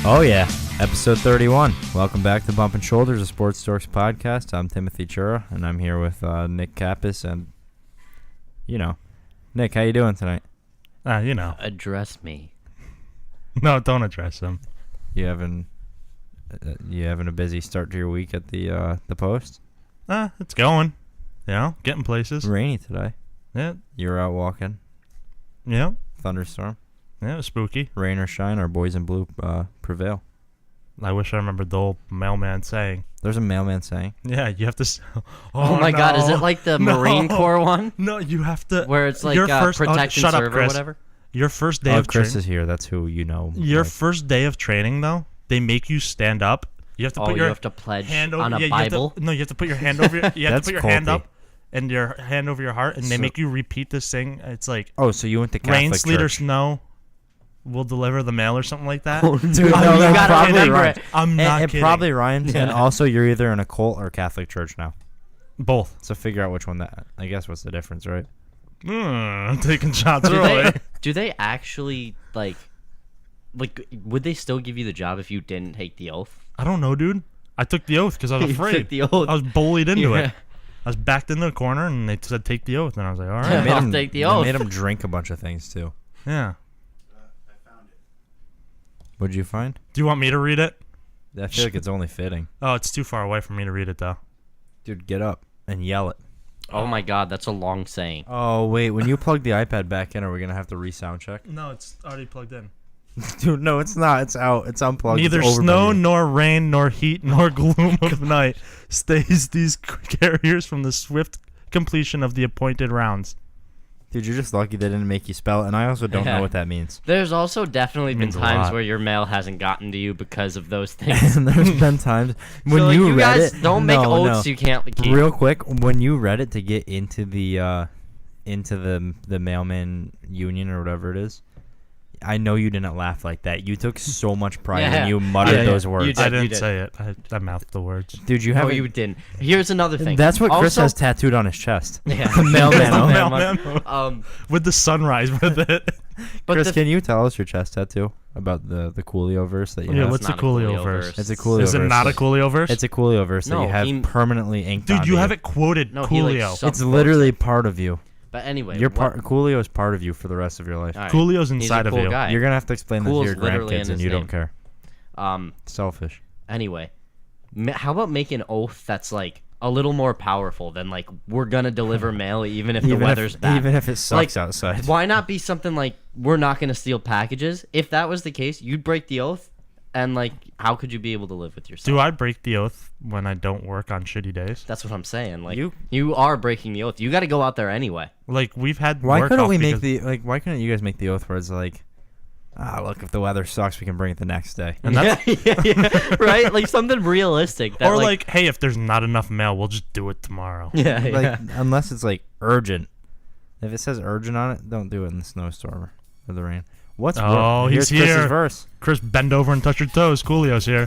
Oh yeah, episode 31. Welcome back to Bumpin' Shoulders, a Sports Dorks podcast. I'm Timothy Chura, and I'm here with Nick Kappas, and Nick, how you doing tonight? Address me. No, don't address him. You having a busy start to your week at the post? It's going. Getting places. Rainy today. Yeah. You were out walking. Yeah. Thunderstorm. Yeah, it was spooky. Rain or shine, our boys in blue prevail. I wish I remembered the old mailman saying. There's a mailman saying. Yeah, you have to. Oh my God, is it like the Marine Corps one? No, you have to. Where it's like protect and serve or whatever? Your first day of training. Chris is here. That's who you know. Your first day of training, though, they make you stand up. You have to put your you have to pledge hand over, on a Bible? You have to put your hand over your, you have to put your hand culty. up and your hand over your heart, and they make you repeat this thing. It's like, oh, so you went to Catholic rain, sleet, or church. snow will deliver the mail or something like that. Dude, you gotta probably remember rhymes. it. I'm not It kidding. probably rhymes, and Yeah. also you're either in a cult or Catholic church now. Both. So figure out which one that. I guess what's the difference, right? Taking shots Do early. they actually, like, would they still give you the job if you didn't take the oath? I don't know, dude. I took the oath because I was You afraid. took the oath. I was bullied into Yeah. it. I was backed in the corner, and they said, take the oath. And I was like, all Yeah. right. I'll take the oath. They made him drink a bunch of things, too. Yeah. What'd you find? Do you want me to read it? I feel like it's only fitting. Oh, it's too far away for me to read it, though. Dude, get up and yell it. Oh my God, that's a long saying. Oh, wait. When you plug the iPad back in, are we going to have to re-sound check? No, it's already plugged in. Dude, no, it's not. It's out. It's unplugged. Neither It's over snow, by you. nor rain, nor heat, nor gloom of night stays these carriers from the swift completion of the appointed rounds. Dude, you're just lucky they didn't make you spell it, and I also don't Yeah. know what that means. There's also definitely been Means a times lot. where your mail hasn't gotten to you because of those things. And there's been times when So, like, you read guys it. don't make no, oaths you can't keep. Real quick, when you read it to get into the mailman union or whatever it is, I know you didn't laugh like that. You took so much pride Yeah. when you muttered Yeah, those you words. did. I didn't did. say it. I mouthed the words. Dude, you No, haven't. you didn't. Here's another thing. That's what Chris Also- has tattooed on his chest. Yeah. The mailman. The oath. mailman. With the sunrise with it. But Chris, the can you tell us your chest tattoo about the Coolio verse that you Yeah, have? what's a not a Coolio Coolio verse? verse. It's a Coolio Is it verse. not a Coolio verse? It's a Coolio verse No, that you have he- permanently inked Dude, onto you have it quoted No, he, like, Coolio. sucked. It's literally part of you. But anyway, Your what- Coolio is part of you for the rest of your life. all right. Coolio's He's a inside cool of you. guy. You're gonna have to explain Cool's this to your literally in grandkids, and his you name. don't care. Um. Selfish. Anyway, how about make an oath that's like a little more powerful than like we're gonna deliver mail even if the weather's bad. Even if it sucks Like, outside. Why not be something like we're not gonna steal packages? If that was the case, you'd break the oath, and like how could you be able to live with yourself? Do I break the oath when I don't work on shitty days? That's what I'm saying. Like You- you are breaking the oath. You got to go out there anyway. Like, we've had Why work couldn't off we make because- why couldn't you guys make the oath where it's like, look, if the weather sucks, we can bring it the next day. And that's, yeah, right? Like something realistic. That, or like, hey, if there's not enough mail, we'll just do it tomorrow. yeah, Like yeah. unless it's like urgent. If it says urgent on it, don't do it in the snowstorm or the rain. What's Oh, here's he's here. Chris's verse. Chris, bend over and touch your toes. Coolio's here.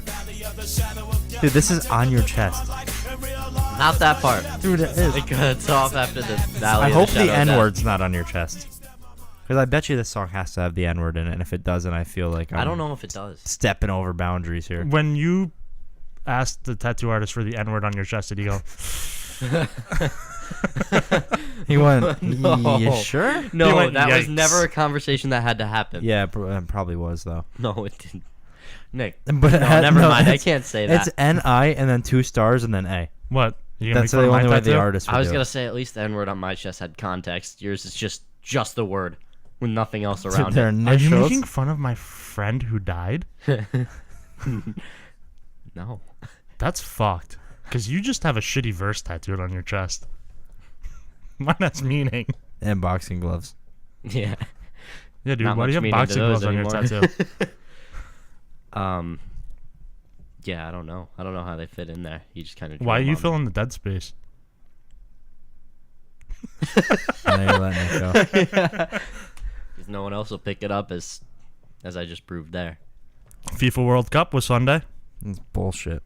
Dude, this is on your chest. Not that part. Dude, it is. Like, it's off after the valley. I of hope shadow the of death. N-word's not on your chest. Because I bet you this song has to have the N-word in it, and if it doesn't, I feel like I don't know if it does. stepping over boundaries here. When you asked the tattoo artist for the N-word on your chest, did he go, He went, No. you sure? No, He went, that was "Yikes." never a conversation that had to happen. Yeah, it probably was, though. No, it didn't. Nick. But No, never mind. I it's- can't say that. It's N-I and then 2 stars and then A. what? You gonna That's the make fun only of way my the tattoo? artist would I was do gonna it. say at least the N-word on my chest had context. Yours is just the word with nothing else around Their it. Are you initials? making fun of my friend who died? No. That's fucked. Because you just have a shitty verse tattooed on your chest. Mine has meaning. And boxing gloves. Yeah. Yeah, dude. Not Why do you much have meaning to boxing those gloves on your anymore. tattoo? Yeah, I don't know. I don't know how they fit in there. You just kind of. Why are you filling the dead space? Now you're letting it go. Because no one else will pick it up as I just proved there. FIFA World Cup was Sunday. It's bullshit.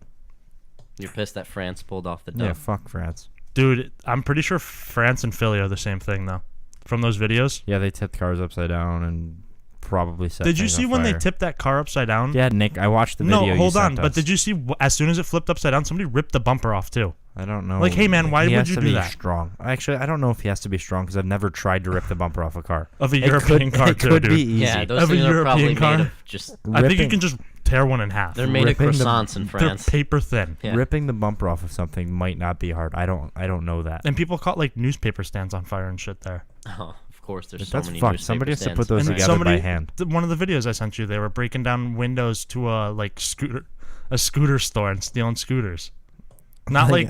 You're pissed that France pulled off the Yeah, dub. fuck France. Dude, I'm pretty sure France and Philly are the same thing, though. From those videos. Yeah, they tipped cars upside down and probably set. Did you things see on when they fire. tipped that car upside down? Yeah, Nick, I watched the video. No, you hold on. sent But us. did you see as soon as it flipped upside down, somebody ripped the bumper off too? I don't know. Like, hey, man, why he would has you to do be that? Strong. Actually, I don't know if he has to be strong because I've never tried to rip the bumper off a car. Of a It European could, car it too, could dude. be easy. Yeah, those Of a things are European probably car? made of just. I think you Ripping- can just tear one in half. They're made of ripping the- croissants in They're France. paper thin. Yeah. Ripping the bumper off of something might not be hard. I don't know that. And people caught like newspaper stands on fire and shit there. Oh, of course, there's so That's many fucked. newspaper Somebody has to stands. put those And together somebody, by hand. One of the videos I sent you, they were breaking down windows to a scooter store and stealing scooters. Not like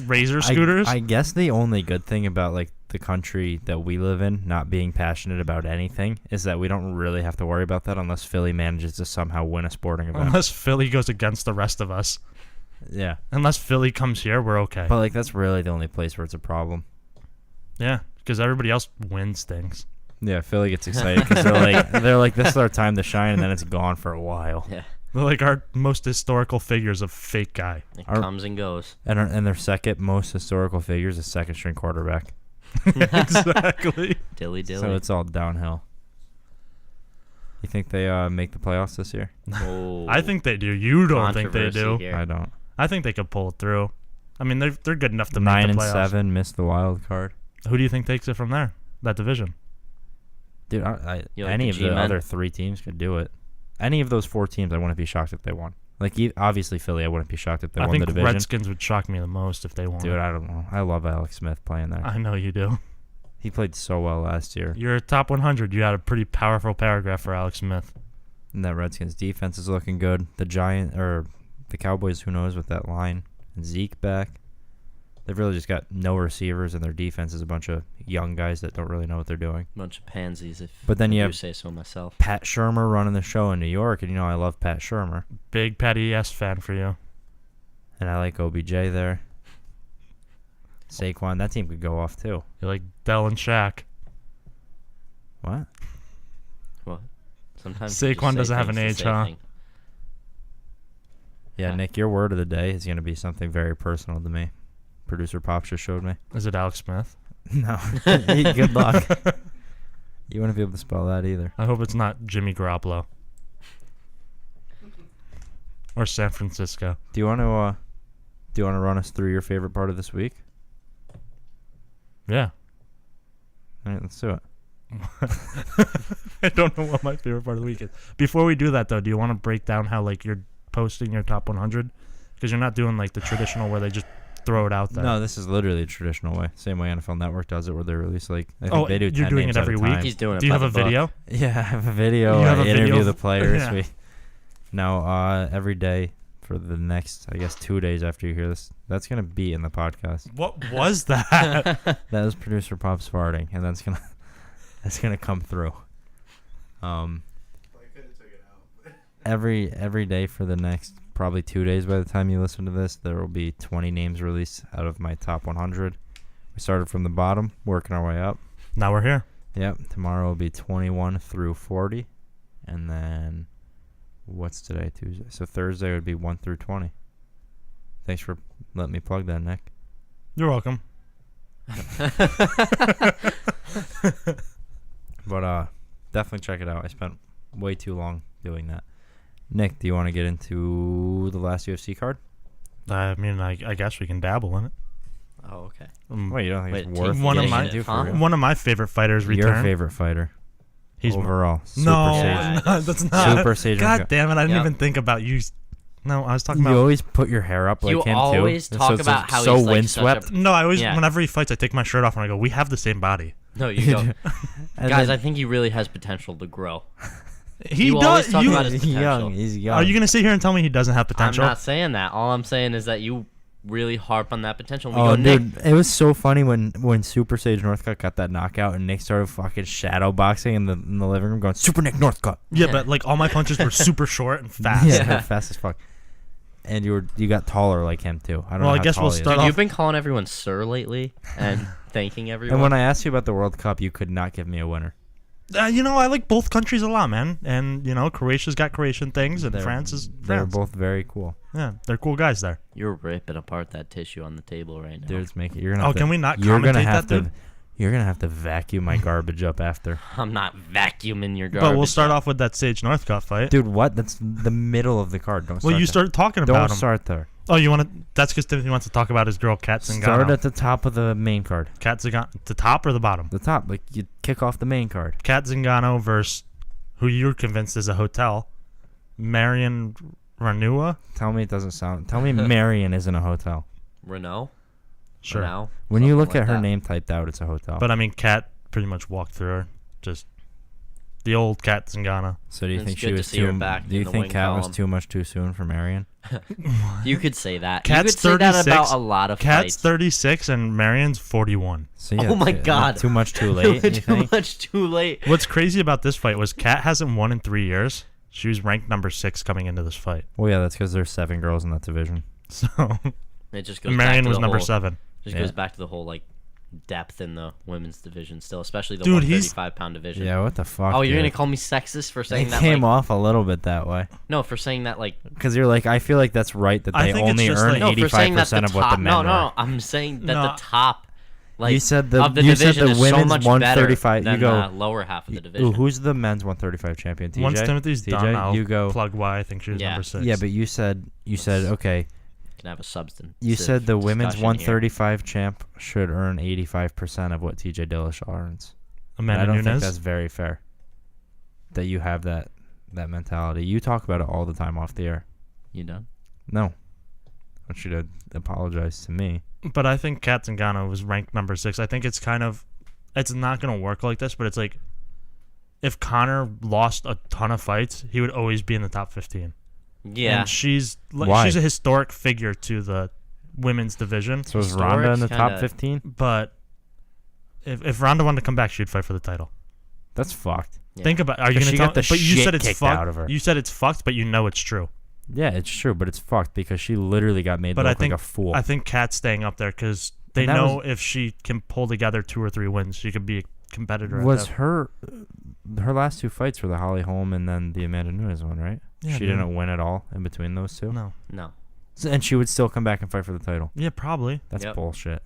razor scooters. I guess the only good thing about like the country that we live in not being passionate about anything is that we don't really have to worry about that unless Philly manages to somehow win a sporting event. Unless Philly goes against the rest of us. Yeah. Unless Philly comes here, we're okay. But like that's really the only place where it's a problem. Yeah, because everybody else wins things. Yeah, Philly gets excited because they're like this is our time to shine, and then it's gone for a while. Yeah, They're like our most historical figures of fake guy. it Our- comes and goes. And their second most historical figures is second string quarterback. Exactly. Dilly dilly. So it's all downhill. You think they make the playoffs this year? Oh, I think they do. You don't think they controversy do? here. I don't. I think they could pull it through. I mean, they're good enough to make the 9-7, playoffs. missed the wild card. Who do you think takes it from there? That division. Dude, You like any the of the G-men? other three teams could do it. Any of those four teams, I wouldn't be shocked if they won. Like, obviously, Philly, I wouldn't be shocked if they I won think the division. Redskins would shock me the most if they won. Dude, I don't know. I love Alex Smith playing there. I know you do. He played so well last year. You're a top 100. You had a pretty powerful paragraph for Alex Smith. And that Redskins defense is looking good. The Cowboys, who knows with that line. And Zeke back. They've really just got no receivers, and their defense is a bunch of young guys that don't really know what they're doing. bunch of pansies, if But then I you do have say so myself. Pat Shurmur running the show in New York, and you know I love Pat Shurmur. Big Patty S fan for you. And I like OBJ there. Saquon, that team could go off too. You like Dell and Shaq. What? What? Sometimes you just Saquon say doesn't have an things age, to say huh? things. Yeah, Nick, your word of the day is going to be something very personal to me. Producer Pops just showed me. Is it Alex Smith? No. Good luck. You wouldn't be able to spell that either. I hope it's not Jimmy Garoppolo. Or San Francisco. Do you want to run us through your favorite part of this week? Yeah. All right, let's do it. I don't know what my favorite part of the week is. Before we do that, though, do you want to break down how like you're posting your top 100? Because you're not doing like the traditional where they just throw it out there. No, this is literally a traditional way. Same way NFL Network does it, where they release like I think they do. you're 10 doing names it at a every week. time. He's doing it. Do you by have a the book. video? Yeah, I have a video. You have I a interview video? the players. Yeah. No, every day for the next, I guess, 2 days after you hear this, that's gonna be in the podcast. What was that? That is producer Pop's farting, and that's gonna come through. Every day for the next probably 2 days. By the time you listen to this, there will be 20 names released out of my top 100. We started from the bottom, working our way up. Now we're here. Yep. Tomorrow will be 21 through 40, and then what's today? Tuesday. So Thursday would be 1 through 20. Thanks for letting me plug that, Nick. You're welcome. But definitely check it out. I spent way too long doing that. Nick, do you want to get into the last UFC card? I mean, I guess we can dabble in it. Oh, okay. Wait, you don't think Wait, it's worth one of getting my- into for huh? real? One of my favorite fighters Your returned. favorite fighter He's overall. no, Super Sage. no, that's not. Super Sage. God damn it! I didn't Yep. even think about you. No, I was talking You about. always put your hair up like You him too. always And talk it's about how so he's, like, windswept. such No, I always. Yeah. Whenever he fights, I take my shirt off and I go, "We have the same body." No, you go. And Guys, then- I think he really has potential to grow. He You always does. talk You, about his he's potential. young. He's young. are you gonna sit here and tell me he doesn't have potential? I'm not saying that. All I'm saying is that you really harp on that potential. We Oh, go, Nick. dude, it was so funny when Super Sage Northcutt got that knockout and Nick started fucking shadow boxing in the living room, going Super Nick Northcutt. Yeah, but like all my punches were super short and fast. Yeah, fast as fuck. And you got taller like him too. I don't Well, know. I how guess tall we'll he is. start Dude, off- you've been calling everyone sir lately and thanking everyone. And when I asked you about the World Cup, you could not give me a winner. You know, I like both countries a lot, man. And you know, Croatia's got Croatian things, and France is They're France. both very cool. Yeah, they're cool guys there. You're ripping apart that tissue on the table right now. Dude, it's making you're gonna. Oh, have to, can we not You're gonna commentate have that, to. dude? You're gonna have to vacuum my garbage up after. I'm not vacuuming your garbage. But we'll start up. off with that Sage Northcutt fight. Dude, what? That's the middle of the card. Don't start Well, you there. started talking about Don't him. start there. Oh, you want to? That's because Timothy wants to talk about his girl, Kat Zingano. Start at the top of the main card. Kat Zingano, the top or the bottom? The top. Like, you kick off the main card. Kat Zingano versus who you're convinced is a hotel, Marion Ranua. Tell me it doesn't sound... Tell me Marion isn't a hotel. Renault. Sure. Renault? When you Something look like at her that. name typed out, it's a hotel. But I mean, Kat pretty much walked through her. Just the old Kat Zingano. So do you It's think she good to was see her too... back Do you in the think wing Kat was column. too much too soon for Marion? You could say that. Kat's you could say that 36. about a lot of Kat's fights. 36 and Marion's 41. So Oh my God. Too much too late, you Too think? much too late. What's crazy about this fight was Kat hasn't won in 3 years. She was ranked number 6 coming into this fight. Well, yeah, that's because there's 7 girls in that division. So It just goes Marion back to was the number whole, 7. Just Yeah. goes back to the whole like depth in the women's division still, especially the Dude, he's- 135-pound division. Yeah, what the fuck? Oh, you're dude? gonna call me sexist for saying It that? came like, off a little bit that way. No, for saying that like. Because you're like, I feel like that's right that I they think it's only just earn like- No, for saying that 85% the of what the top. men No, were. I'm saying that No. the top. Like, You said the- of the you said division the is so women's much 135 better you than go- the lower half of the Ooh, division. who's the men's 135 champion? TJ? Once Timothy's TJ? done, I'll you go. plug why I think she was Yeah. number 6. Yeah, but you said okay. Can have a substance. You said the women's discussion 135 champ should earn 85% of what TJ Dillashaw earns. And Amanda I don't Nunes. think that's very fair. That you have that mentality. You talk about it all the time off the air. You done? No, I want you to apologize to me. But I think Kat Zingano was ranked number 6. I think it's not going to work like this, but it's like if Conor lost a ton of fights, he would always be in the top 15. Yeah. And she's Why? a historic figure to the women's division. So is Ronda in the top Historic's 15? But if Ronda wanted to come back, she'd fight for the title. That's fucked. Yeah. Think about. Are you 'Cause going she to got the But you shit said it's kicked fucked. out of her. You said it's fucked, but you know it's true. Yeah, it's true, but it's fucked because she literally got made But to I look think like a fool. I think Kat's staying up there because they And that know was- if she can pull together 2 or 3 wins, she could be a competitor. Was at that. her last 2 fights were the Holly Holm and then the Amanda Nunes one, right? Yeah, she dude. didn't win at all in between those 2. No. No. And she would still come back and fight for the title. Yeah, probably. That's Yep. bullshit.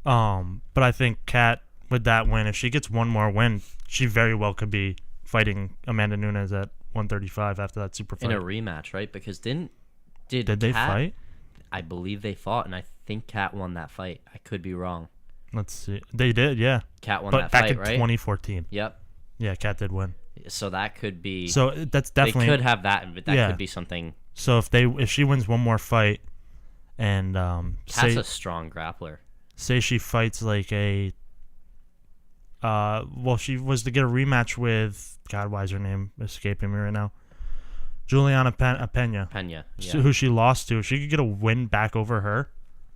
But I think Kat with that win, if she gets one more win, she very well could be fighting Amanda Nunes at 135 after that super fight. In a rematch, right? Because did they Kat- fight? I believe they fought, and I think Kat won that fight. I could be wrong. Let's see. They did, yeah. Kat won But that back fight, in right? 2014. Yep. Yeah, Kat did win. So that could be. So that's they definitely. could have that, but that Yeah. could be something. So if she wins one more fight, and Kat's a strong grappler. say she fights like a. She was to get a rematch with God. Why is her name escaping me right now? Juliana Pena. Pena. Yeah. Who she lost to. If she could get a win back over her,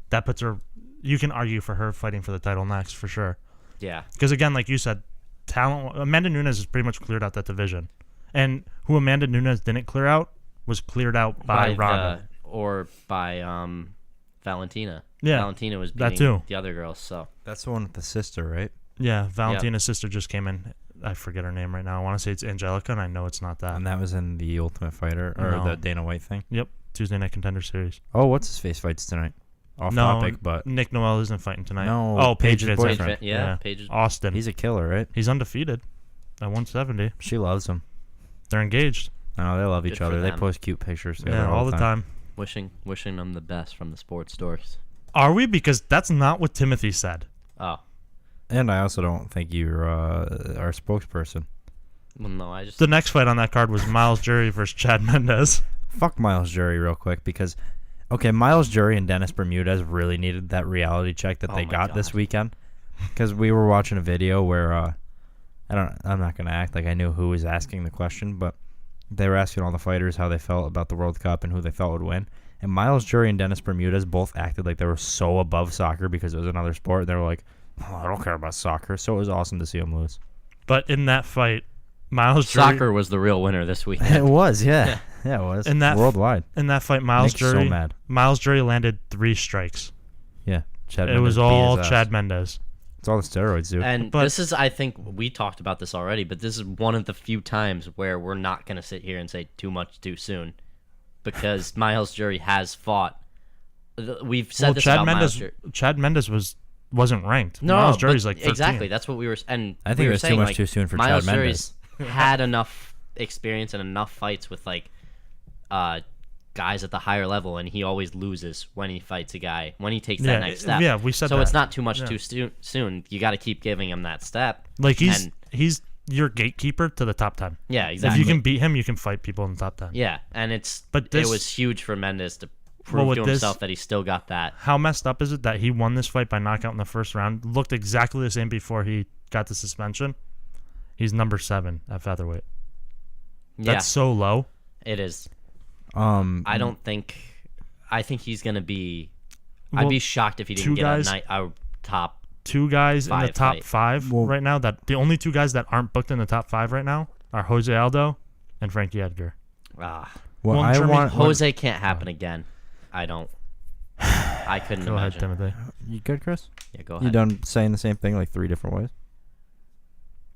that puts her. You can argue for her fighting for the title next for sure. Yeah. Because again, like you said, talent. Amanda Nunes has pretty much cleared out that division, and who Amanda Nunes didn't clear out was cleared out by Ronda. Or by Valentina. Yeah, Valentina was that beating too. the other girls. So That's the one with the sister, right? Yeah, Valentina's sister just came in. I forget her name right now. I want to say it's Angelica, and I know it's not that. And that was in the Ultimate Fighter or No. the Dana White thing. Yep, Tuesday Night Contender Series. Oh, what's his face fights tonight? Off No, topic, but Nick Noel isn't fighting tonight. No, oh, Paige Paige's Vincent. boyfriend. yeah, Paige's. Austin. he's a killer, right? He's undefeated at 170. She loves him. They're engaged. I know they love Good each for other. They them. post cute pictures together Yeah, all the time. Wishing them the best from the sports stores. Are we? Because that's not what Timothy said. Oh. And I also don't think you're our spokesperson. Well, no, I just. The next fight on that card was Miles Jury versus Chad Mendez. Fuck Miles Jury real quick because, okay, Miles Jury and Dennis Bermudez really needed that reality check that Oh they my got God. this weekend. Because we were watching a video where I'm not gonna act like I knew who was asking the question, but they were asking all the fighters how they felt about the World Cup and who they thought would win. And Miles Jury and Dennis Bermudez both acted like they were so above soccer because it was another sport. They were like, oh, I don't care about soccer. So it was awesome to see them lose. But in that fight, Miles Jury. Soccer was the real winner this It weekend. was, yeah. Yeah, it was. And that worldwide. In that fight, Miles Nick's Jury. so mad. Miles Jury landed 3 strikes. Yeah. Chad It was Mendes beat all his ass. Chad Mendez. It's all the steroids, dude. And But- this is, I think, we talked about this already, but this is one of the few times where we're not going to sit here and say too much too soon. Because Miles Jury has fought. We've said this about Miles Jury. Chad Mendez was wasn't ranked. No, Miles but Jury's like 13. exactly. That's what we were. And I think we it were was saying, too much like, too soon for Miles Chad Jury's Mendes. had enough experience and enough fights with like guys at the higher level, and he always loses when he fights a guy when he takes that next step. Yeah, we said so that. it's not too much too soon. You got to keep giving him that step. Like he's your gatekeeper to the top 10. Yeah, exactly. If you can beat him, you can fight people in the top 10. Yeah, and it was huge for Mendes to prove to himself that he still got that. How messed up is it that he won this fight by knockout in the first round? Looked exactly the same before he got the suspension. He's number 7 at featherweight. That's so low. It is. I think he's gonna be. I'd be shocked if he didn't get a top. 2 guys in the top fight. 5 right now. That the only 2 guys that aren't booked in the top 5 right now are Jose Aldo and Frankie Edgar. Jose can't happen again. I couldn't Go ahead, imagine. Timothy. You good, Chris? Yeah, go ahead. You done saying the same thing like 3 different ways?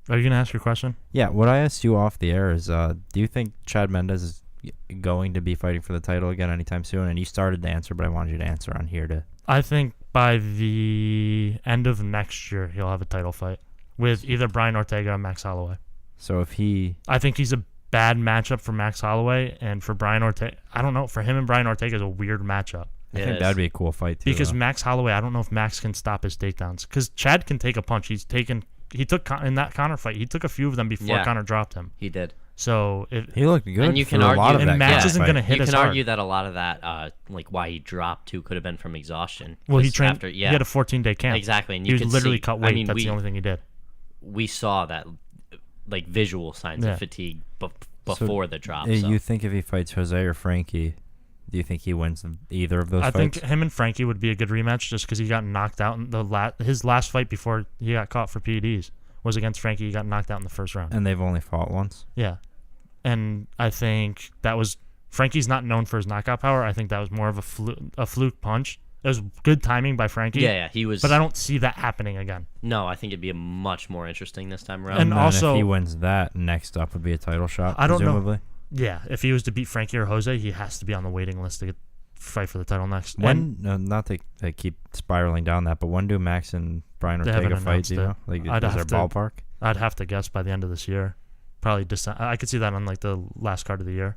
Are you gonna ask your question? Yeah. What I asked you off the air is, do you think Chad Mendes is going to be fighting for the title again anytime soon? And you started to answer, but I wanted you to answer on here to. I think by the end of next year he'll have a title fight with either Brian Ortega or Max Holloway. So if he, I think he's a bad matchup for Max Holloway, and for Brian Ortega, I don't know. For him and Brian Ortega is a weird matchup. I think that'd be a cool fight too. Because though. Max Holloway, I don't know if Max can stop his takedowns. Because Chad can take a punch. He took in that Conor fight. He took a few of them before Conor dropped him. He did. So he looked good. And you can argue, a lot of and that Max isn't going to hit you as can hard. argue that a lot of that, like why he dropped too, could have been from exhaustion. Well, he trained. He had a 14-day camp. Exactly, and he you was could literally see, cut weight. That's the only thing he did. We saw that, like visual signs of fatigue before the drop. You think if he fights Jose or Frankie, do you think he wins either of those fights? I think him and Frankie would be a good rematch just because he got knocked out in his last fight before he got caught for PEDs was against Frankie. He got knocked out in the first round. And they've only fought once. Yeah. And I think that was Frankie's not known for his knockout power. I think that was more of a fluke punch. It was good timing by Frankie. Yeah, he was. But I don't see that happening again. No, I think it'd be much more interesting this time around. And also, if he wins that, next up would be a title shot. I don't presumably. know. Yeah, if he was to beat Frankie or Jose, he has to be on the waiting list to fight for the title next. Not to keep spiraling down that, but when do Max and Brian Ortega fight? Do you know? Like, is there ballpark? I'd have to guess by the end of this year. Probably December. I could see that on like the last card of the year.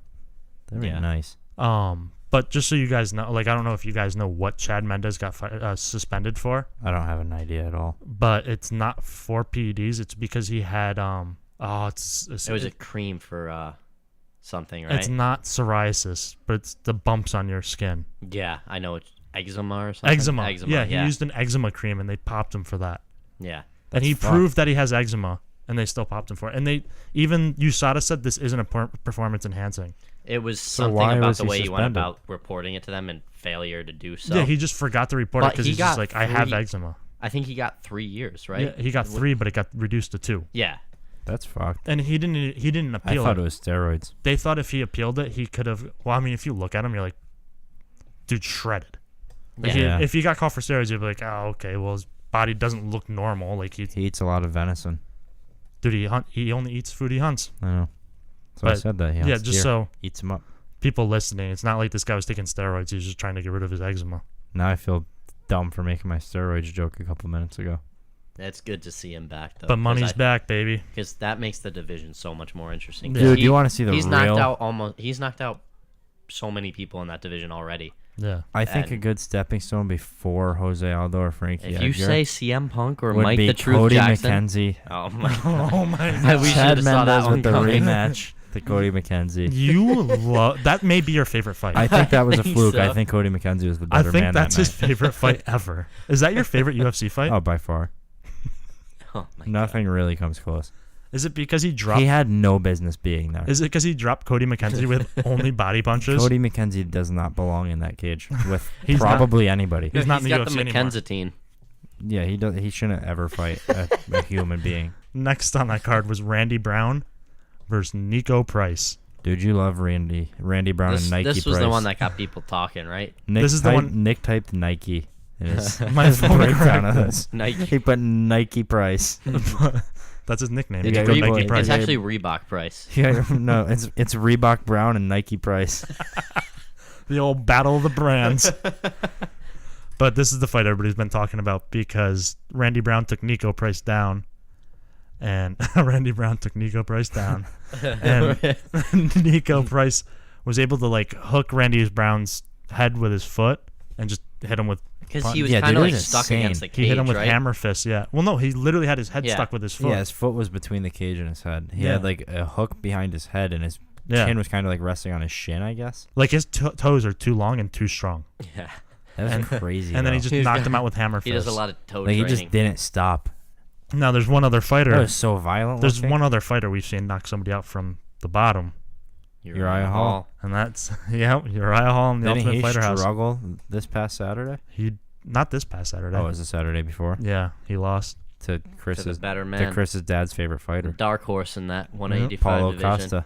That'd be nice. But just so you guys know, like I don't know if you guys know what Chad Mendes got suspended for. I don't have an idea at all. But it's not for PEDs. It's because he had it was a cream for something, right? It's not psoriasis, but it's the bumps on your skin. Yeah, I know. It's eczema or something. Eczema. Yeah, he used an eczema cream and they popped him for that. Yeah. And he proved that he has eczema. And they still popped him for it. And even USADA said this isn't a performance enhancing. It was something about the way you went about reporting it to them and failure to do so. Yeah, he just forgot to report it because he's just like, I have eczema. I think he got 3 years, right? Yeah, he got 3, but it got reduced to 2. Yeah. That's fucked. And he didn't appeal it. I thought it was steroids. They thought if he appealed it, he could have. Well, I mean, if you look at him, you're like, dude, shredded. Like if he got caught for steroids, you'd be like, oh, okay, well, his body doesn't look normal. Like he eats a lot of venison. Dude, he only eats food he hunts. I know. So I said that. He hunts just deer, so eats them up. People listening, it's not like this guy was taking steroids. He was just trying to get rid of his eczema. Now I feel dumb for making my steroids joke a couple minutes ago. It's good to see him back, though. But money's back, baby. Because that makes the division so much more interesting. Dude, you want to see the he's real... He's knocked out so many people in that division already. Yeah. I think a good stepping stone before Jose Aldo or Frankie If Edgar you say CM Punk or would Mike be the Truth Cody Jackson. McKenzie. Oh my God. We Chad saw that Mendes one with the coming. rematch to Cody McKenzie. You love that may be your favorite fight. I think that was a fluke. so. I think Cody McKenzie was the better I think man that's that his favorite fight ever. Is that your favorite UFC fight? Oh, by far. Oh my Nothing really comes close. Is it because he dropped? He had no business being there. Is it because he dropped Cody McKenzie with only body punches? Cody McKenzie does not belong in that cage with He's probably anybody. He's not in the got UFC the anymore. McKenzatine. Yeah, he does. He shouldn't ever fight a human being. Next on that card was Randy Brown versus Nico Price. Dude, you love Randy Brown and Nike Price. This was the one that got people talking, right? Nick typed Nike. My phone breakdown of this. Nike. He put Nike Price. That's his nickname. It's, Nike Price. It's actually Reebok Price. Yeah, no, it's Reebok Brown and Nike Price. The old battle of the brands. But this is the fight everybody's been talking about because Randy Brown took Nico Price down. And and Nico Price was able to like hook Randy Brown's head with his foot and just hit him with. Because he was Yeah, kind dude, of it like was stuck insane. against the cage, He hit him with right? hammer fists. Yeah. Well, no, he literally had his head Yeah. stuck with his foot. Yeah, his foot was between the cage and his head. He Yeah. had like a hook behind his head, and his Yeah. chin was kind of like resting on his shin, I guess. Like his toes are too long and too strong. Yeah. That was crazy. And then he though. just He's knocked got- him out with hammer He fists. does a lot of toe like he training. just didn't stop. Now there's one other fighter. That was so violent. There's looking. one other fighter we've seen knock somebody out from the bottom, Uriah Hall. and that's Uriah Hall in the Didn't Ultimate he Fighter House. struggle this past Saturday? He not this past Saturday. Oh, it was the Saturday before Yeah, he lost. to To the Chris's better man. dad's favorite The fighter, dark horse in that 185 Paulo division. Costa.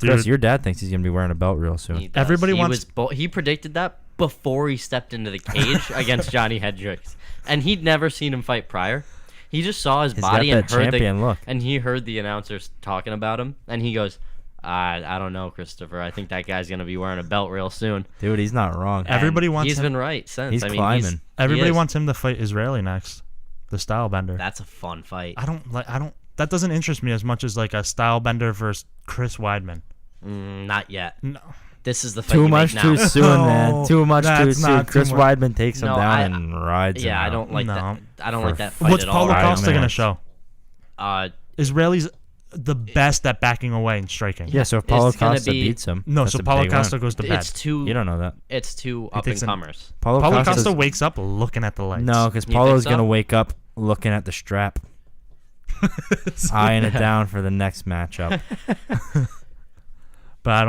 Dude, Chris, your dad thinks he's gonna be wearing a belt real soon. He does. Everybody he wants- he predicted that before he stepped into the cage against Johnny Hendricks, and he'd never seen him fight prior. He just saw his He's body got and that heard champion look. and he heard the announcers talking about him, and he goes, I don't know, Christopher. I think that guy's gonna be wearing a belt real soon. Dude, he's not wrong. And Everybody wants He's him- been right since. He's I mean, climbing. Everybody he is. wants him to fight Israeli next, the style bender. That's a fun fight. I don't. That doesn't interest me as much as like a style bender versus Chris Weidman. Not yet. No. This is the fight Too you much make now. too soon, man. Too much too that's soon. not too Chris much. Weidman takes him No, down and rides him Yeah, I out. don't like No. that. I don't For like that fight What's at all. Paulo Right, Costa man. gonna show? Uh, Israeli's the best at backing away and striking. Yeah, so if Paulo It's gonna Costa be- beats him, No, that's so a Paulo big win. Costa goes to bed. it's two. You don't know that. It's two up and takes an- comers. Paulo Paulo Costa's- Costa wakes up looking at the lights. No, because You Paulo's think so? gonna wake up looking at the strap, eyeing it down for the next matchup. But I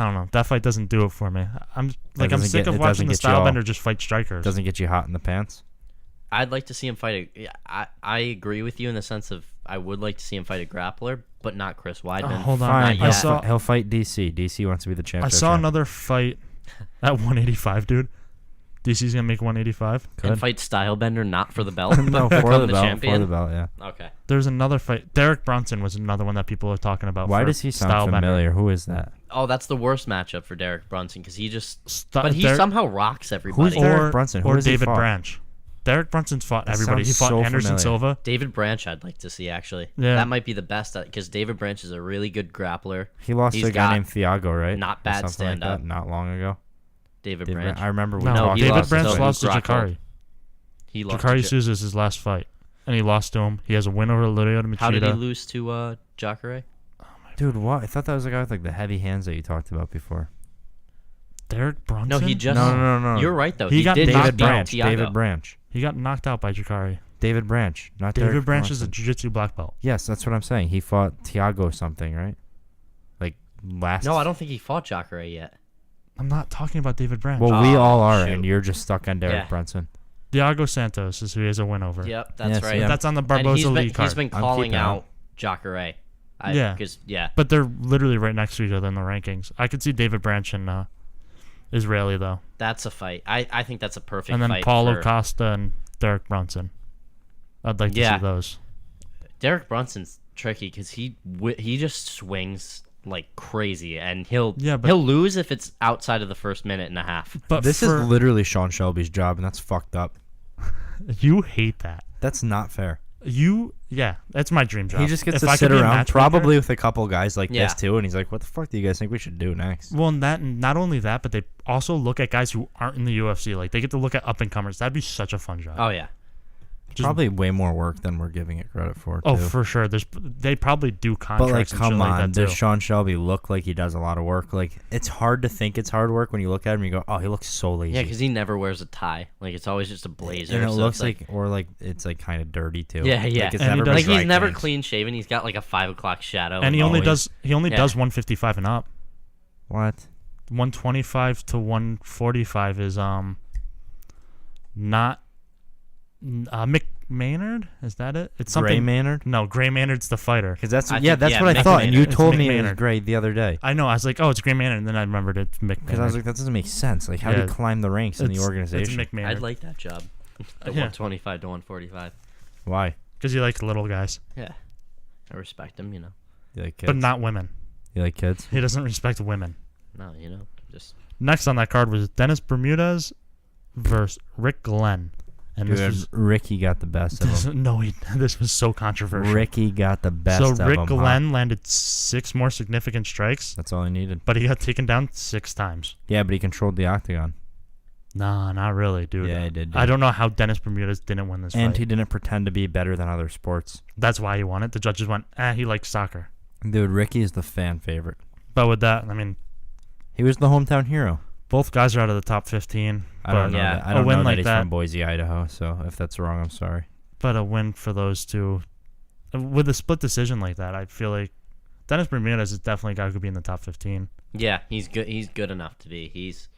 don't know. That fight doesn't do it for me. I'm doesn't sick get- of it watching doesn't the get you style all- bender just fight strikers. Doesn't get you hot in the pants. I'd like to see him fight. I agree with you in the sense of I would like to see him fight a grappler, but not Chris Weidman. hold on. Fine, Not yet. he'll fight DC. DC wants to be the champion. I saw another fight at 185, dude. DC's gonna make 185. And fight Stylebender not for the belt, but No, become for the the belt. champion. For the belt, yeah. Okay. There's another fight. Derek Brunson was another one that people are talking about. Why for does he sound style bender. familiar? Who is that? Oh, that's the worst matchup for Derek Brunson because he just. Sta- But he Derek- somehow rocks Who's everybody. Derek Brunson? Who or has he David fought? Branch. Derek Brunson's fought That everybody. He sounds fought so Anderson familiar. Silva. David Branch, I'd like to see actually. Yeah. That might be the best because David Branch is a really good grappler. He lost He's to a guy got named Thiago, right? not Or bad something like stand-up. that, not long ago. David David Branch. I remember we No, talked he David about Branch this. to lost to Graco. Jakari. He lost. Jakari to Souza is his last fight, and he lost to him. He has a win over Lyoto Machida. How did he lose to Jacare? Dude, what? I thought that was the guy with like the heavy hands that you talked about before. Derek Brunson? No, he just. No. You're right though. He got did knocked knock David down Branch. Thiago. David Branch. He got knocked out by Jakari. David Branch, not David Derek Branch is a Brunson. jiu-jitsu black belt. Yes, that's what I'm saying. He fought Thiago something, right? Like last. No, I don't think he fought Jacare yet. I'm not talking about David Branch. Well, we Oh, all are, shoot. and you're just stuck on Derek Yeah. Brunson. Diago Santos is who he has a win over. Yep, that's Yes, right. yeah. That's on the And Barboza League he's card. been I'm calling keeping out Jacare. Yeah. Because yeah. But they're literally right next to each other in the rankings. I could see David Branch and Israeli, though. That's a fight. I think that's a perfect And then fight. Paulo for... Costa and Derek Brunson. I'd like to Yeah. see those. Derek Brunson's tricky because he just swings like crazy, and he'll Yeah, but- he'll lose if it's outside of the first minute and a half. But This for, is literally Sean Shelby's job, and that's fucked up. you hate that. That's not fair. Yeah, that's my dream job. He just gets If to I sit could be a around, matchmaker- probably with a couple guys like Yeah. this too, and he's like, "What the fuck do you guys think we should do next?" Well, not only that, but they also look at guys who aren't in the UFC. Like, they get to look at up-and-comers. That'd be such a fun job. Oh yeah. Just- Probably way more work than we're giving it credit for. Oh, too. for sure. They probably do But like, contracts and shit come like on, that, does too. Sean Shelby look like he does a lot of work? Like, it's hard to think it's hard work when you look at him. And you go, "Oh, he looks so lazy." Yeah, because he never wears a tie. Like it's always just a blazer. and it so looks it's like, or like it's like kind of dirty too. Yeah, yeah. Like, it's And he never does- been like he's dry never cleaned. clean shaven. He's got like a 5 o'clock shadow. And he only always- does Yeah. 155 and up. What? 125 to 145 is not Mick Maynard. Is that it? It's something. Gray Maynard? No, Gray Maynard's the fighter. Because that's I yeah, think- that's yeah, what I Mick thought, and you Maynard. It's told Mick me it was Maynard. Gray the other day. I know. I was like, oh, it's Gray Maynard, and then I remembered it's Mick Because I was Maynard. like, that doesn't make sense. Like, how do Yeah. you climb the ranks in the It's organization? Mick Maynard. I'd like that job. The Yeah. 125 to 145. Why? Because he likes little guys, Yeah, I respect him. You know. You like kids? but not women. You like kids? He doesn't respect women. No, you know, just Next on that card was Dennis Bermudez versus Rick Glenn. And Dude, this was Ricky got the best of him. this was so controversial. Ricky got the best of So him. Rick Glenn landed 6 more significant strikes, That's all he needed. but he got taken down 6 times. Yeah, but he controlled the octagon. Nah, not really, dude. Yeah, he did. I don't know how Dennis Bermudez didn't win this And fight. he didn't pretend to be better than other sports. That's why he won it. The judges went, he likes soccer. Dude, Ricky is the fan favorite. But with that, I mean, He was the hometown hero. both guys are out of the top 15. I don't know. Yeah, That. I don't a win know that like he's that- from Boise, Idaho. So if that's wrong, I'm sorry. But a win for those two. With a split decision like that, I feel like Dennis Bermudez is definitely a guy who could be in the top 15. Yeah, he's good. He's good enough to be. He's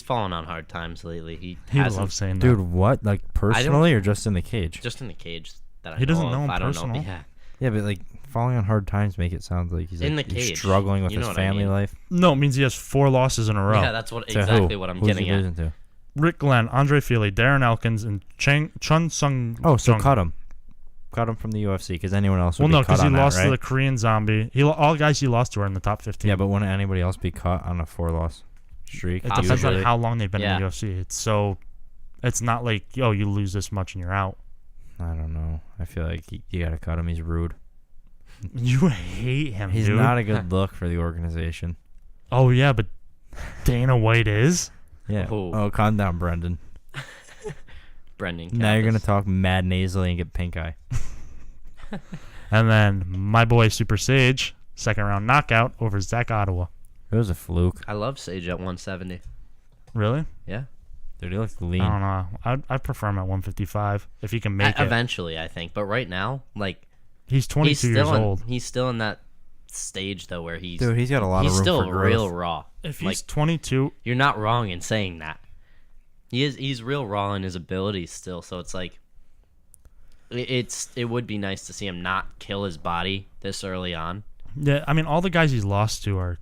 fallen on hard times lately. He hasn't, loves saying Dude, that. what? Like personally or just in the cage? just in the cage that I He doesn't know know of. him I don't personal. know. Yeah, Yeah, but like falling on hard times make it sound like he's In like, the he's cage. struggling with You know his what I family mean. life. No, it means he has 4 losses in a row. yeah, that's what To exactly who? what I'm Who's getting he at. losing to? Rick Glenn, Andre Fili, Darren Elkins, and Chun Sung. Oh, so Jung. cut him. Cut him from the UFC because anyone else would Well, be no, cut because he on lost that, to right? the Korean Zombie. All guys he lost to are in the top 15. Yeah, but wouldn't anybody else be caught on a 4-loss streak? it depends on usually? how long they've been in Yeah. the UFC. It's not like, yo, you lose this much and you're out. I don't know. I feel like you gotta cut him. He's rude. You hate him, He's dude. not a good look for the organization. Oh, yeah, but Dana White is? Yeah. Oh. Oh, calm down, Brendan. Brendan. Now you're gonna Kappas. talk mad nasally and get pink eye. And then my boy Super Sage, second round knockout over Zach Ottawa. It was a fluke. I love Sage at 170. Really? Yeah. Dude, he looked lean. I don't know. I'd prefer him at 155 if he can make it. Eventually, I think. But right now, like He's 22 he's years still in, old. He's still in that stage though where he's Dude, he's got a lot he's of room still for growth. real raw. If he's like 22, you're not wrong in saying that. He's real raw in his abilities still. So it's like it would be nice to see him not kill his body this early on. yeah, I mean, all the guys he's lost to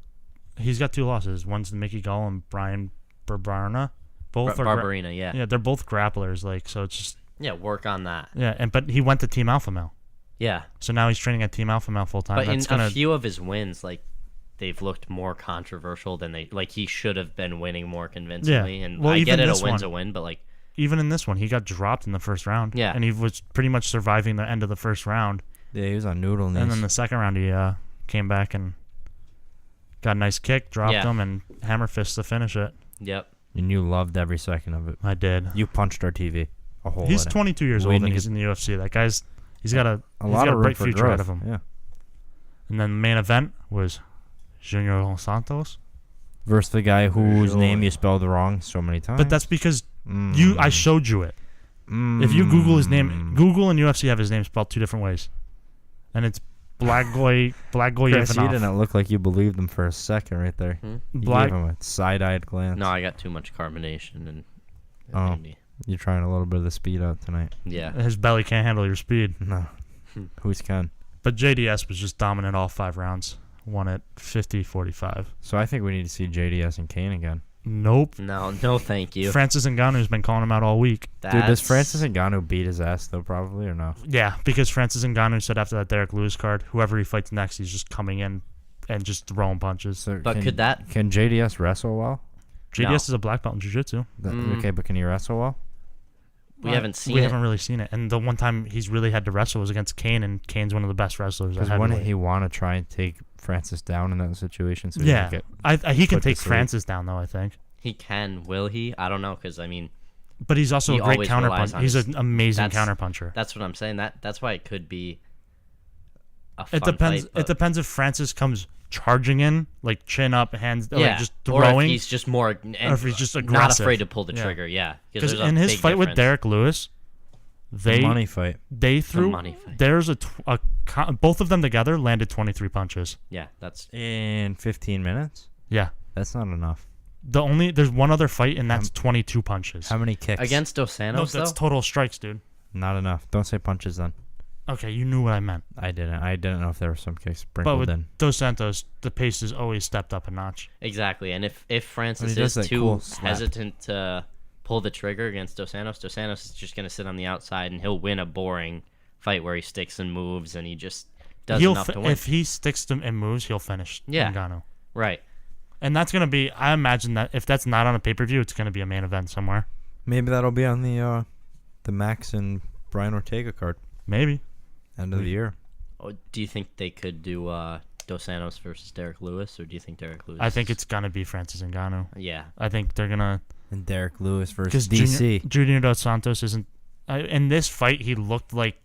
he's got 2 losses. One's to Mickey Gall and Brian Barberena. Both are Barbarina, yeah. yeah, they're both grapplers. Like, so it's just Yeah, work on that. but he went to Team Alpha Male, Yeah. so now he's training at Team Alpha Male full time. But in That's gonna a few of his wins, like they've looked more controversial than he should have been winning more convincingly. And Well, I get even it, this a win's one. a win, but like even in this one, he got dropped in the first round. Yeah. and he was pretty much surviving the end of the first round. Yeah, he was on noodle knees. And then the second round, he came back and got a nice kick, dropped Yeah. him, and hammer fist to finish it. yep. And you loved every second of it. I did. You punched our TV a hole He's in it. 22 years old Waiting and to he's get- in the UFC. That guy's he's got a lot of room bright for future growth. ahead of him. Yeah. And then the main event was Junior Dos Santos. Versus the guy whose Sure. name you spelled wrong so many times. But that's because Mm. I showed you it. If you Google his name, Google and UFC have his name spelled 2 different ways, and it's Chris, you Blagoyev. didn't look like you believed him for a second right there. You Black. gave him a side-eyed glance. No, I got too much carbonation and Oh. maybe. You're trying a little bit of the speed out tonight. Yeah. His belly can't handle your speed. No. Who's can? But JDS was just dominant all 5 rounds. Won it 50-45. So I think we need to see JDS and Kane again. Nope. No, thank you. Francis Ngannou's been calling him out all week. Dude, does That's- Francis Ngannou beat his ass though? Probably or no? Yeah, because Francis Ngannou said after that Derek Lewis card, whoever he fights next, he's just coming in and just throwing punches. So But could that? can JDS wrestle well? JDS is a black belt in jiu-jitsu. Okay, but can he wrestle well? We haven't seen We it. haven't really seen it. And the one time he's really had to wrestle was against Kane, and Kane's one of the best wrestlers. Because at wouldn't heavyweight. he want to try and take Francis down in that situation? So Yeah, he, he can put to take sleep. Francis down though. I think, He can. Will he? I don't know. Because I mean, but he's also He a great always relies counterpuncher. on He's his- an amazing that's- counterpuncher. that's what I'm saying. That's why it could be a fun It depends. fight, but- It depends if Francis comes charging in, like chin up, hands, Yeah. like just Or if throwing. he's just more. And if he's just not aggressive. afraid to pull the Yeah. trigger. Yeah. Because there's a in his big fight with difference. Derek Lewis, they money fight. they threw. money fight. There's both of them together landed 23 punches. Yeah, that's In 15 minutes? Yeah. That's not enough. There's one other fight and that's 22 punches. How many kicks? against Dos No, Santos that's though. total strikes, dude. Not enough. Don't say punches then. Okay, you knew what I meant. I didn't know if there were some kicks But sprinkled with in. Dos Santos, the pace has always stepped up a notch. Exactly, and if Francis does is that too cool slap. hesitant to pull the trigger against Dos Santos is just gonna sit on the outside and he'll win a boring fight where he sticks and moves and he just does enough to win. If he sticks to and moves, he'll finish Yeah. Ngannou. Right. And that's gonna be. I imagine that if that's not on a pay-per-view, it's gonna be a main event somewhere. Maybe that'll be on the Max and Brian Ortega card. Maybe. End of the year. Oh, do you think they could do Dos Santos versus Derek Lewis, or do you think Derek Lewis? I think it's gonna be Francis Ngannou. Yeah. I think they're gonna. And Derek Lewis versus Because DC. Junior Dos Santos isn't. In this fight, he looked like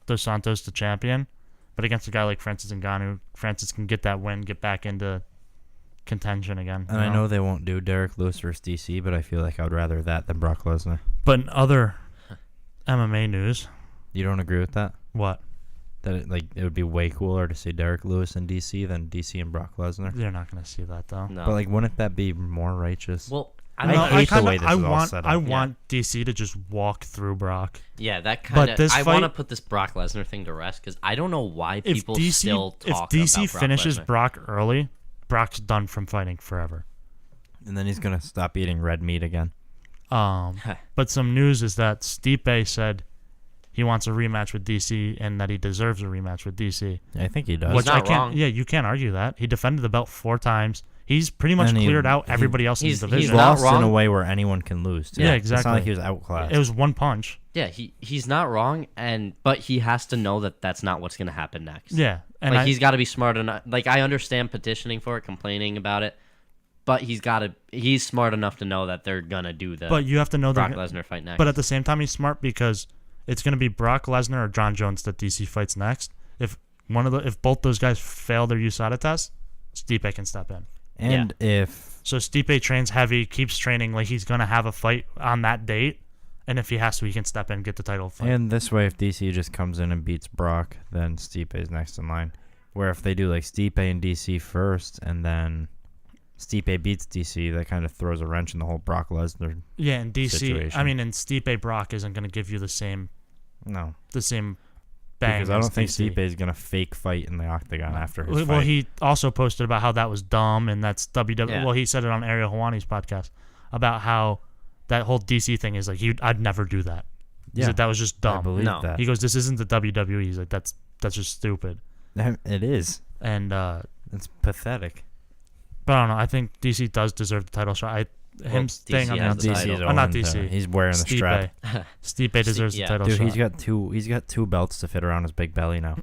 Dos Santos the champion, but against a guy like Francis Ngannou, Francis can get that win, get back into contention again. And I know they won't do Derek Lewis versus DC, but I feel like I would rather that than Brock Lesnar. But in other MMA news, You don't agree with that? what? That it would be way cooler to see Derek Lewis in DC than DC and Brock Lesnar. They're not gonna see that though. No. But wouldn't that be more righteous? Well, I I hate the way this I is all want, set I up. want DC to just walk through Brock. yeah, that But kind of. this I want to fight- put this Brock Lesnar thing to rest because I don't know why If people DC, still if talk DC about Brock finishes Lesnar. Brock early, Brock's done from fighting forever. And then he's gonna stop eating red meat again. But some news is that Stipe said he wants a rematch with DC and that he deserves a rematch with DC. I think he does. Which not I can't. wrong. Yeah, you can't argue that. He defended the belt 4 times. He's pretty much And he- cleared out he- everybody else in his he's division. not lost in wrong. a way where anyone can lose. Too. Yeah, It's not exactly. like he was outclassed. It was one punch. Yeah, he's not wrong, but he has to know that that's not what's going to happen next. Yeah, and Like he's got to be smart enough. Like I understand petitioning for it, complaining about it, but he's smart enough to know that they're gonna do the but you have to know Brock that. Lesnar fight next. But at the same time, he's smart because it's going to be Brock Lesnar or John Jones that DC fights next. If both those guys fail their USADA test, Stipe can step in. and if So Stipe trains heavy, keeps training like he's going to have a fight on that date, and if he has to, he can step in and get the title fight. and this way, if DC just comes in and beats Brock, then Stipe is next in line. Where if they do like Stipe and DC first, and then Stipe beats DC, that kind of throws a wrench in the whole Brock Lesnar. Yeah, and DC. situation. I mean, and Stipe Brock isn't going to give you the same No, bang. because I as don't think DC. Stipe is gonna fake fight in the octagon after his Well, fight. he also posted about how that was dumb, and that's WWE. Yeah. Well, he said it on Ariel Hawani's podcast about how that whole DC thing is like, I'd never do that. He said that was just I dumb. believe No. that. He goes, this isn't the WWE. He's like, that's just stupid. It is. And It's pathetic. but I don't know. I think DC does deserve the title shot. Him DC staying on the has the outside. title. Oh, not owned, DC. He's wearing the strap. Stipe deserves yeah. the title Dude, shot. he's got two belts to fit around his big belly now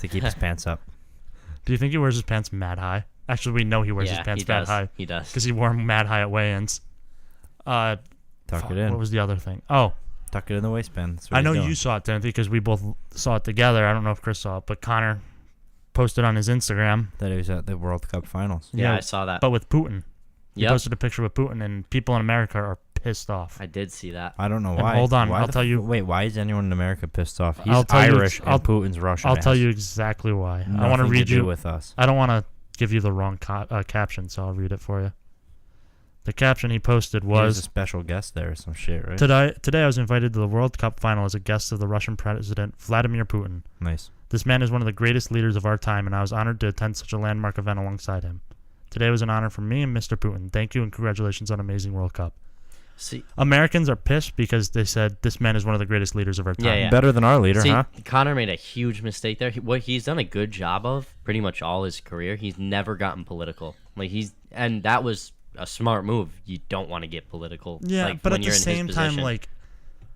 to keep his pants up. Do you think he wears his pants mad high? Actually, we know he wears his yeah, pants he mad does. high He does. because he wore them mad high at weigh-ins. Tuck it in. What was the other thing? Oh, Tuck it in the waistband. That's what I know he's doing. you saw it, Timothy, because we both saw it together. I don't know if Chris saw it, but Connor posted on his Instagram. That he was at the World Cup Finals. Yeah, Yeah, I saw that. But with Putin. He Yep. posted a picture with Putin, and people in America are pissed off. I did see that. I don't know And why. hold on, Why I'll the tell you- Wait, why is anyone in America pissed off? He's I'll tell you- Irish and Putin's Russian. I'll It tell has you exactly why. I want to nothing read do you. with us. I don't want to give you the wrong caption, so I'll read it for you. The caption he posted He was a was, special guest there or some shit, right? Today I was invited to the World Cup final as a guest of the Russian President Vladimir Putin. Nice. This man is one of the greatest leaders of our time, and I was honored to attend such a landmark event alongside him. Today was an honor for me and Mr. Putin. Thank you and congratulations on an amazing World Cup. See, Americans are pissed because they said this man is one of the greatest leaders of our time. Yeah. Better than our leader, see, huh? Connor made a huge mistake there. What he's done a good job of pretty much all his career. He's never gotten political. And that was a smart move. You don't want to get political. Yeah, like, but when at the you're in his same time, position. like,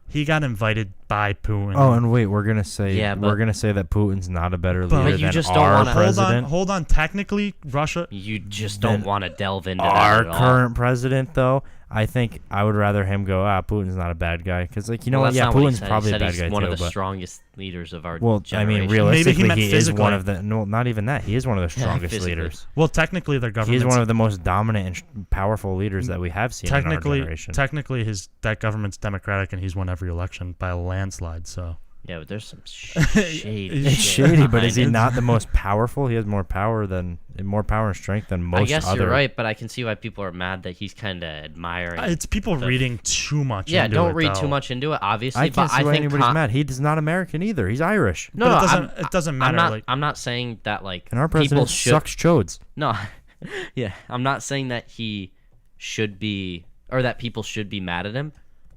he got invited by Putin. Oh, and wait, we're gonna say Yeah, but- that Putin's not a better But- leader But you than just don't our wanna- president. Hold on. Technically, Russia. you just Then don't want to delve into Our that at all. current president, though, I think I would rather him go. Putin's not a bad guy, because like you know Well, what? that's Yeah, not what he Putin's said. probably He a said bad he's guy one too. of the But strongest leaders of our well, I generation. mean, realistically, meant he is physically. one of the. No, not even that. He is one of the strongest physically. leaders. Well, technically, their He government. is one of the most dominant and powerful leaders that we have seen in our generation. Technically, that government's democratic, and he's won every election by a landslide. So Yeah, but there's some shady. It's shit shady, but is he behind it. not the most powerful? He has more power and strength than most I guess other. you're right, but I can see why people are mad that he's kind of admiring. it's people reading too much. Yeah, into don't it, read though. too much into it, obviously. I can't but see why think anybody's mad. He's not American either. He's Irish. No, But no, it doesn't. It doesn't matter. I'm not. like, I'm not saying that like And our people president should. sucks chodes. No, yeah, I'm not saying that he should be or that people should be mad at him,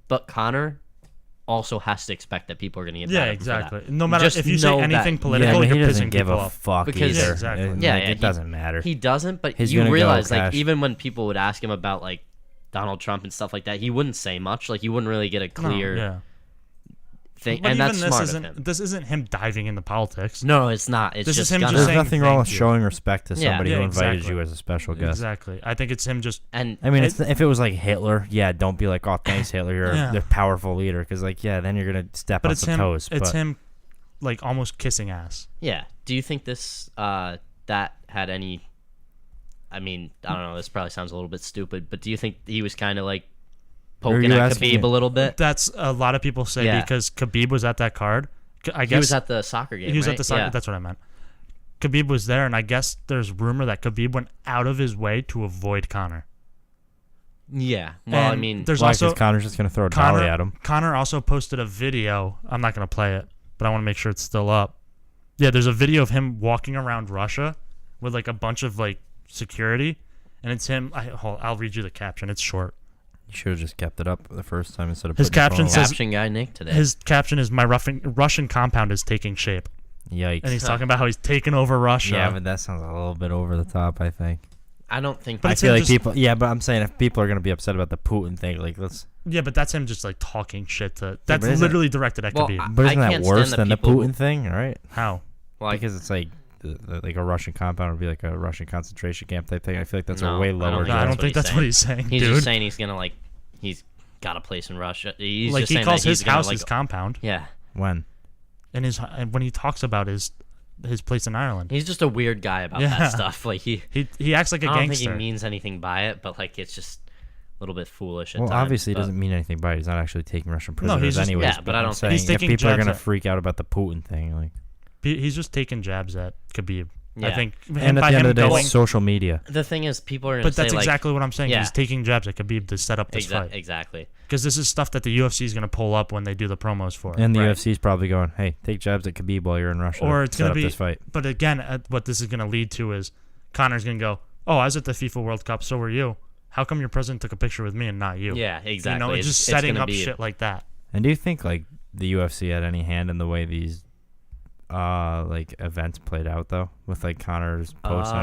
but Connor also has to expect that people are going to get Yeah, mad at him for that. exactly. No matter Just if you say know that- anything Yeah, political, but he you're doesn't pissing give people a off. fuck Because- Yeah, either. exactly. And, Yeah, like, yeah, it doesn't matter. He doesn't, but He's you gonna go realize, like, cash. even when people would ask him about, like, Donald Trump and stuff like that, he wouldn't say much. Like, you wouldn't really get a clear yeah. thing. But And even that's smart of him. this isn't him diving into politics. No, it's not. It's This is just him gonna, just There's saying nothing wrong with thank you. showing respect to Yeah. somebody Yeah, who invited exactly. you as a special guest. Exactly. I think it's him just. and I mean, if it was like Hitler, yeah, don't be like, oh, thanks, Hitler, you're Yeah. a powerful leader. Because, like, yeah, then you're going to step But on it's some him. toes. It's but him, like almost kissing ass. yeah. Do you think this that had any? I mean, I don't know. This probably sounds a little bit stupid, but do you think he was kind of like poking you at asking Khabib me? a little bit? That's a lot of people say Yeah. because Khabib was at that card. I He guess was at the soccer game. he was right? at the soccer. Yeah. That's what I meant. Khabib was there, and I guess there's rumor that Khabib went out of his way to avoid Conor. Yeah. Well, I And mean, there's why? also Because Connor's just going to throw a dolly Conor. at him. Conor also posted a video. I'm not gonna play it, but I want to make sure it's still up. Yeah, there's a video of him walking around Russia with like a bunch of like security, and it's him. I'll read you the caption. It's short. You should have just kept it up the first time instead of His putting your caption phone says- caption guy Nick today. His caption is "My Russian compound is taking shape," on. Yikes. and he's talking about how he's taking over Russia. Yeah, but that sounds a little bit over the top, I think. I don't think. But I it's feel him like just- people. Yeah, but I'm saying if people are going to be upset about the Putin thing, like, let's. Yeah, but that's him just like talking shit to. That's but isn't- literally directed at Well, Khabib. But isn't I that can't worse stand the than the people Putin who- thing, right? How? well, Because it's like like a Russian compound would be like a Russian concentration camp type thing. I feel like that's No, a way I don't lower. think No, I that's don't what think he's that's saying. what he's saying, he's dude. just saying he's gonna like he's got a place in Russia. He's Like just he saying calls that his he's gonna, house like, his compound, Yeah. When? and when he talks about his place in Ireland, He's just a weird guy about Yeah. that stuff. Like he he acts like a I don't gangster. think he means anything by it, but like it's just a little bit foolish at Well, times. obviously, he but- doesn't mean anything by it. He's not actually taking Russian No, prisoners he's just- anyways. yeah, but I I'm don't saying think- He's if taking people are jabs going to at- freak out about the Putin thing, like. He's just taking jabs at Khabib. I Yeah. think. And at by the end him of the day, going, it's social media. The thing is, people are gonna but say that's like, exactly what I'm saying. yeah. He's taking jabs at Khabib to set up this fight exactly. because this is stuff that the UFC is going to pull up when they do the promos for. And the Right. UFC's probably going, hey, take jabs at Khabib while you're in Russia. Or to it's set going up to be. this fight. But again, what this is going to lead to is Conor's going to go, "Oh, I was at the FIFA World Cup. So were you. How come your president took a picture with me and not you?" Yeah, exactly. You know, it's just gonna setting up be- shit like that. And do you think like the UFC had any hand in the way these like events played out though, with like Conor's post?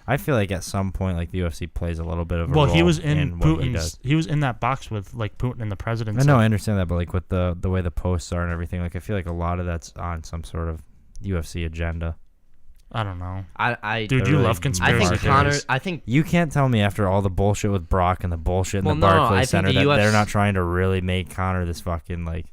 I feel like at some point like the UFC plays a little bit of a Well, role he was in what he Putin's. does. He was in that box with like Putin and the president. I know, I understand that, but like with the way the posts are and everything, like I feel like a lot of that's on some sort of UFC agenda. I don't know. I Dude, They're you really love I conspiracy think theories. Connor. I think You can't tell me after all the bullshit with Brock and the bullshit in Well, the no, I Barclays think Center the that they're UFC not trying to really make Conor this fucking like.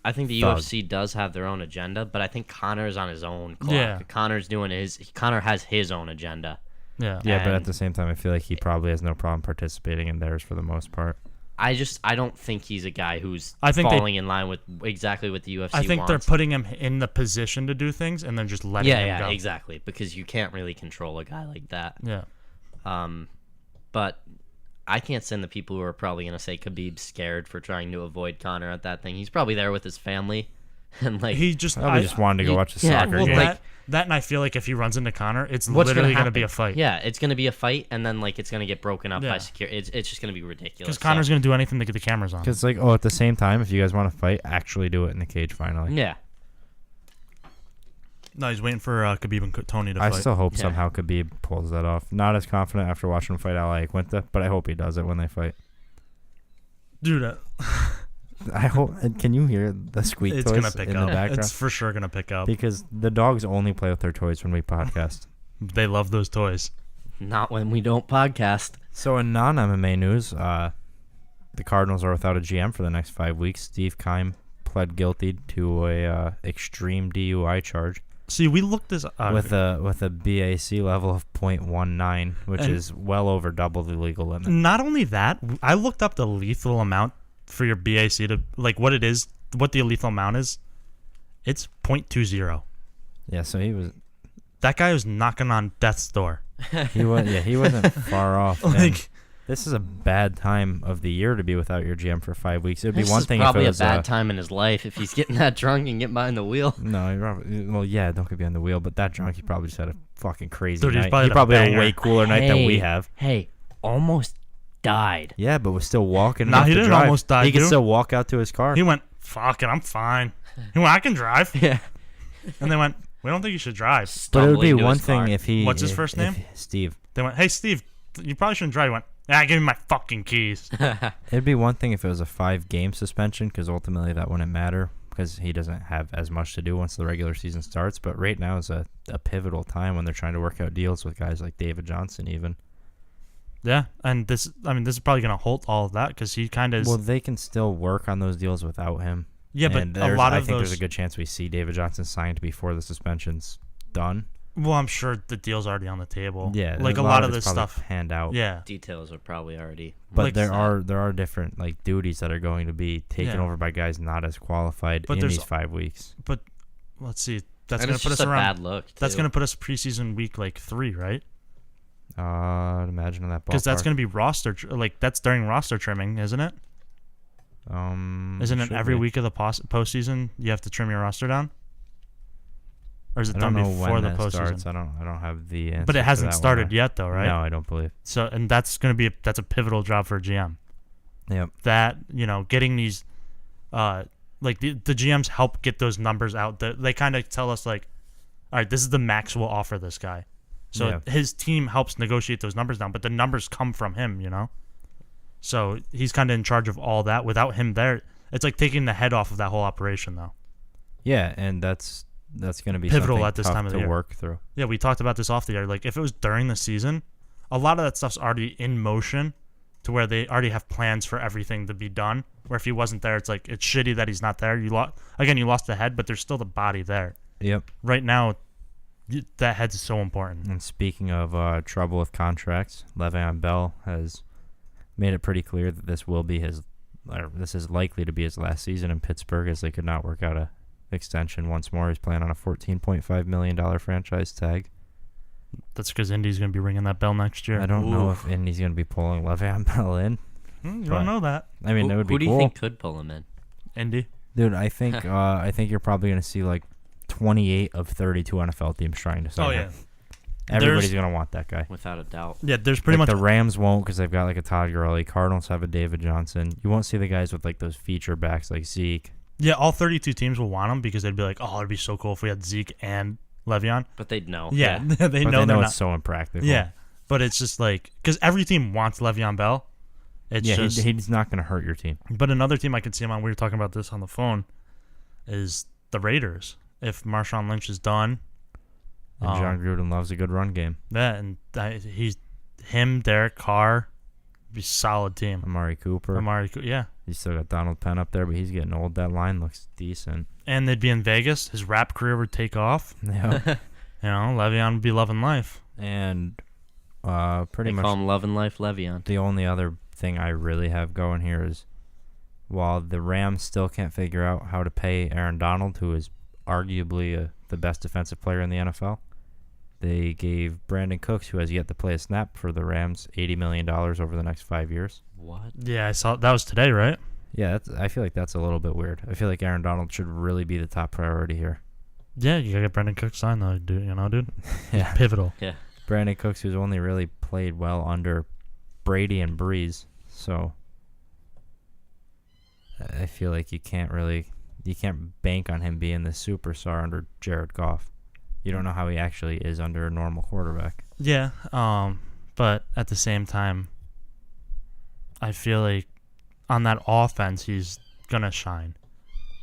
I think the Thug. UFC does have their own agenda, but I think Connor's on his own clock. Yeah. Connor has his own agenda. Yeah. Yeah, but at And- the same time, I feel like he probably has no problem participating in theirs for the most part. I don't think he's a guy who's I think they- falling in line with exactly what the UFC I think wants. they're putting him in the position to do things and then just letting him yeah, go. exactly, because you can't really control a guy like that. Yeah. But I can't stand the people who are probably going to say Khabib's scared for trying to avoid Conor at that thing. He's probably there with his family, and like He just Probably just wanted to go you- watch the yeah, soccer well, game. that and I feel like if he runs into Conor, it's what's literally going going to to be a fight. Yeah, it's going to be a fight, and then like it's going to get broken up Yeah. by security. It's just going to be ridiculous. Because Conor's going to do anything to get the cameras on. Because like, oh, at the same time, if you guys want to fight, actually do it in the cage finally. Yeah, No, he's waiting for Khabib and Tony to I fight. still hope Yeah. somehow Khabib pulls that off. Not as confident after watching him fight Ally Quinta, but I hope he does it when they fight. Dude, I hope. And can you hear the squeak it's toys going to pick in up. the background? It's for sure going to pick up. Because the dogs only play with their toys when we podcast. They love those toys. not when we don't podcast. So in non-MMA news, the Cardinals are without a GM for the next 5 weeks. Steve Keim pled guilty to a extreme DUI charge See, we looked this up. with a BAC level of .19, which And- is well over double the legal limit. Not only that, I looked up the lethal amount for your BAC to like what it is, what the lethal amount is. It's .20. Yeah, so he was That guy was knocking on death's door. he wasn't far off. And Like, this is a bad time of the year to be without your GM for 5 weeks. It'd be This one is thing if probably it a was bad time in his life if he's getting that drunk and getting behind the wheel. No, well, yeah, don't get behind the wheel, but that drunk, he probably just had a fucking crazy Dude, he's night. probably He had a probably had a banger. way cooler night than we have. Hey, almost died. Yeah, but was still walking. Nah, enough he to didn't drive. almost die, He could dude. still walk out to his car. he went fuck it, I'm fine. He went, I can drive. Yeah. And they went, we don't think you should drive. But it would be Stumbling to one his thing car. if he. What's his first name? Steve. They went, hey, Steve, you probably shouldn't drive. He went, give me my fucking keys. It'd be one thing if it was a 5-game suspension, because ultimately that wouldn't matter, because he doesn't have as much to do once the regular season starts. But right now is a pivotal time when they're trying to work out deals with guys like David Johnson even. Yeah, and this is probably going to halt all of that because he kind of is. Well, they can still work on those deals without him. Yeah, and but a lot I of think those. there's a good chance we see David Johnson signed before the suspension's done. Well, I'm sure the deal's already on the table. Yeah, like a lot of it's this probably stuff. panned out. Yeah, Details are probably already. But like there that. are different like duties that are going to be taken Yeah. over by guys not as qualified But in there's- these 5 weeks. but let's see. That's And going it's to put just us a around. bad look. That's too. going to put us preseason week like 3, right? I'd imagine that Because that's ballpark. going to be roster. Like that's during roster trimming, isn't it? Isn't it should every be. week of the postseason you have to trim your roster down? Or is it I done don't know before when the that postseason? starts. I don't have the answer. But it to hasn't that one. started yet, though, right? No, I don't believe. So, and that's going to be that's a pivotal job for a GM. Yep. That getting these, like the GMs help get those numbers out. They kind of tell us like, all right, this is the max we'll offer this guy. So Yeah. his team helps negotiate those numbers down, but the numbers come from him, So he's kind of in charge of all that. Without him there, it's like taking the head off of that whole operation, though. Yeah, and that's going to be Pivotal something at this tough time of the to year. work through. Yeah, we talked about this off the air. Like, if it was during the season, a lot of that stuff's already in motion to where they already have plans for everything to be done. Where if he wasn't there, it's like, it's shitty that he's not there. You lost the head, but there's still the body there. Yep. Right now, that head's so important. And speaking of trouble with contracts, Le'Veon Bell has made it pretty clear that this is likely to be his last season in Pittsburgh, as they could not work out a extension once more. He's playing on a $14.5 million franchise tag. That's because Indy's going to be ringing that bell next year. I don't know if Indy's going to be pulling Le'Veon Bell in. You but- don't know that. I mean, that would be Who do cool. you think could pull him in? Indy. Dude, I think you're probably going to see like 28 of 32 NFL teams trying to sign Oh, him. yeah. Everybody's going to want that guy. Without a doubt. Yeah, there's pretty Like much. the Rams won't, because they've got like a Todd Gurley. Cardinals have a David Johnson. You won't see the guys with like those feature backs like Zeke. Yeah, all 32 teams will want him because they'd be like, oh, it'd be so cool if we had Zeke and Le'Veon. But they'd know. Yeah, they But know they they're know not. it's so impractical. Yeah, but it's just like because every team wants Le'Veon Bell. It's Yeah, just. he's not going to hurt your team. But another team I could see him on. We were talking about this on the phone. Is the Raiders? If Marshawn Lynch is done, And John Gruden loves a good run game. yeah, and him, Derek Carr, be a solid team. Amari Cooper. Yeah, He's still got Donald Penn up there, but he's getting old. That line looks decent. and they'd be in Vegas. His rap career would take off. Yeah. Le'Veon would be loving life. And pretty They much call him Love and Life Le'Veon. the only other thing I really have going here is while the Rams still can't figure out how to pay Aaron Donald, who is arguably the best defensive player in the NFL, they gave Brandon Cooks, who has yet to play a snap for the Rams, $80 million over the next 5 years. What? Yeah, I saw that was today, right? Yeah, I feel like that's a little bit weird. I feel like Aaron Donald should really be the top priority here. Yeah, you gotta get Brendan Cook signed though, dude. Dude. Yeah. Pivotal. Yeah. Brandon Cooks, who's only really played well under Brady and Breeze, so I feel like you can't bank on him being the superstar under Jared Goff. You don't know how he actually is under a normal quarterback. Yeah, but at the same time, I feel like on that offense, he's gonna shine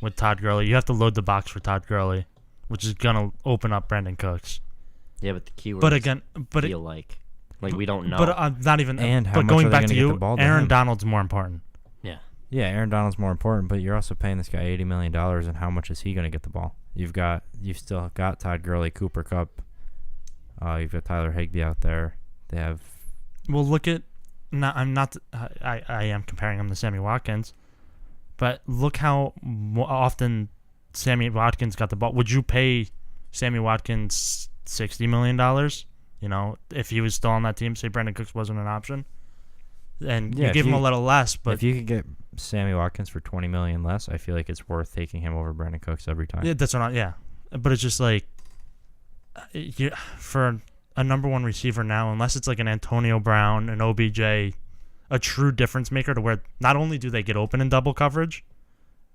with Todd Gurley. You have to load the box for Todd Gurley, which is gonna open up Brandon Cooks. Yeah, but the keyword But again, feel like we don't know. But not even. And how but much going are they back gonna to get the you, ball to Aaron him? Donald's more important. yeah. Yeah, Aaron Donald's more important, but you're also paying this guy $80 million, and how much is he going to get the ball? You've still got Todd Gurley, Cooper Kupp. You've got Tyler Higbee out there. They have. Well, look at. I am comparing him to Sammy Watkins, but look how often Sammy Watkins got the ball. Would you pay Sammy Watkins $60 million? If he was still on that team, say Brandon Cooks wasn't an option, and Yeah, you if give him you- a little less. But If you could get Sammy Watkins for $20 million less, I feel like it's worth taking him over Brandon Cooks every time. yeah, that's not. Yeah, but it's just like for a number one receiver now, unless it's like an Antonio Brown, an OBJ, a true difference maker to where not only do they get open in double coverage,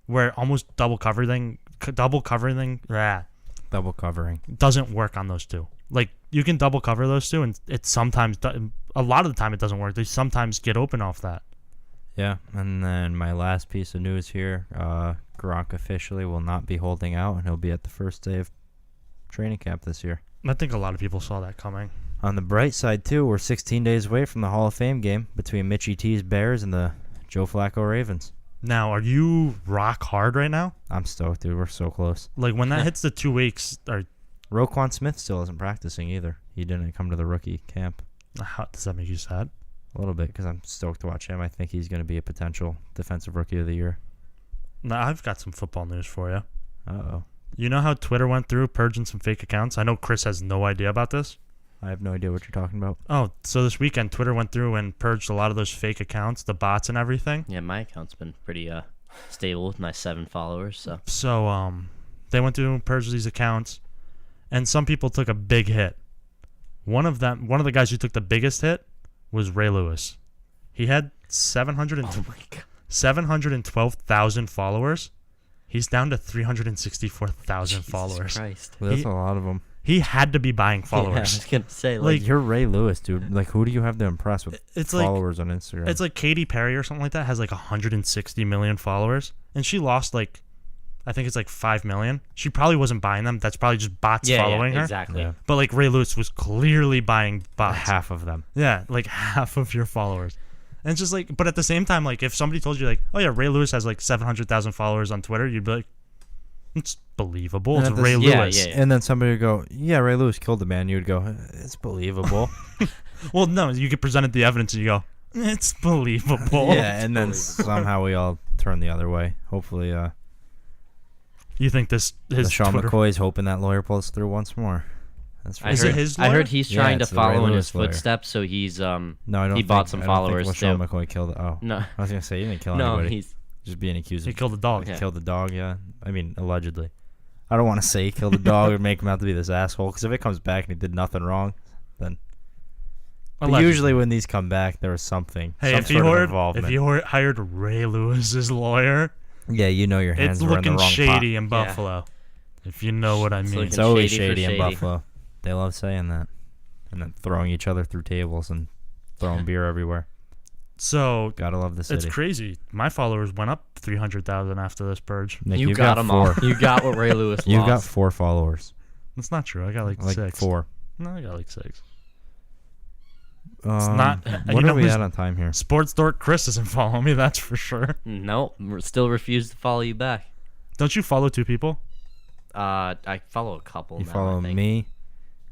where almost double covering Double covering. doesn't work on those two. Like, you can double cover those two, and it sometimes, a lot of the time it doesn't work. They sometimes get open off that. Yeah, and then my last piece of news here, Gronk officially will not be holding out, and he'll be at the first day of training camp this year. I think a lot of people saw that coming. On the bright side, too, we're 16 days away from the Hall of Fame game between Mitchie T's Bears and the Joe Flacco Ravens. Now, are you rock hard right now? I'm stoked, dude. We're so close. Like, when that hits the 2 weeks, or Roquan Smith still isn't practicing either. He didn't come to the rookie camp. how does that make you sad? A little bit, because I'm stoked to watch him. I think he's going to be a potential defensive rookie of the year. Now, I've got some football news for you. Uh-oh. You know how Twitter went through purging some fake accounts? I know Chris has no idea about this. I have no idea what you're talking about. Oh, so this weekend Twitter went through and purged a lot of those fake accounts, the bots and everything. Yeah, my account's been pretty stable with my 7 followers. So they went through and purged these accounts, and some people took a big hit. One of the guys who took the biggest hit was Ray Lewis. He had 712,000 followers. He's down to 364,000 followers. Christ. Well, that's a lot of them. He had to be buying followers. Yeah, I was gonna say Like, You're Ray Lewis, dude. Like, who do you have to impress with It's followers on Instagram? It's like Katy Perry or something like that has like 160 million followers, and she lost like, I think it's like 5 million. She probably wasn't buying them. That's probably just bots following her. Exactly. Yeah. But like Ray Lewis was clearly buying bots. half of them. Yeah, like half of your followers. And it's just like, but at the same time, like if somebody told you like, oh yeah, Ray Lewis has like 700,000 followers on Twitter, you'd be like, it's believable. It's Ray Lewis. And then somebody would go, yeah, Ray Lewis killed the man. You would go, it's believable. Well, no, you get presented the evidence and you go, it's believable. Yeah, and then somehow we all turn the other way. Hopefully, You think his Sean Twitter... McCoy's hoping that lawyer pulls through once more. That's I Is heard, it his I lawyer? heard he's Yeah, trying to it's the Ray follow in Lewis his lawyer. footsteps, so he's No, I don't. he bought some I don't followers think too. LaShawn McCoy killed. Oh, No, I was gonna say he didn't kill no, anybody. he's Just being accused He of killed the dog. Yeah. killed the dog. Yeah, I mean allegedly. I don't want to say he killed the dog or make him out to be this asshole. Because if it comes back and he did nothing wrong, then. But Allegedly. usually when these come back, there was something. Hey, some if you sort of hired involvement. hired Ray Lewis's lawyer, Yeah, you know your hands it's were in the looking wrong shady pot. in Buffalo. If you know what I mean. looking It's always shady for shady in shady. Buffalo. They love saying that, and then throwing each other through tables and throwing beer everywhere. So Gotta love the city. it's crazy. My followers went up 300,000 after this purge. Nick, you you've got them all. 4. You got what Ray Lewis You've got lost. 4 followers. That's not true. I got like 6. 4. No, I got like 6. Not. you What know are we who's- at on time here? Sports Dork Chris doesn't follow me, that's for sure. Nope, still refuse to follow you back. Don't you follow 2 people? I follow a couple. You now, follow I think. me,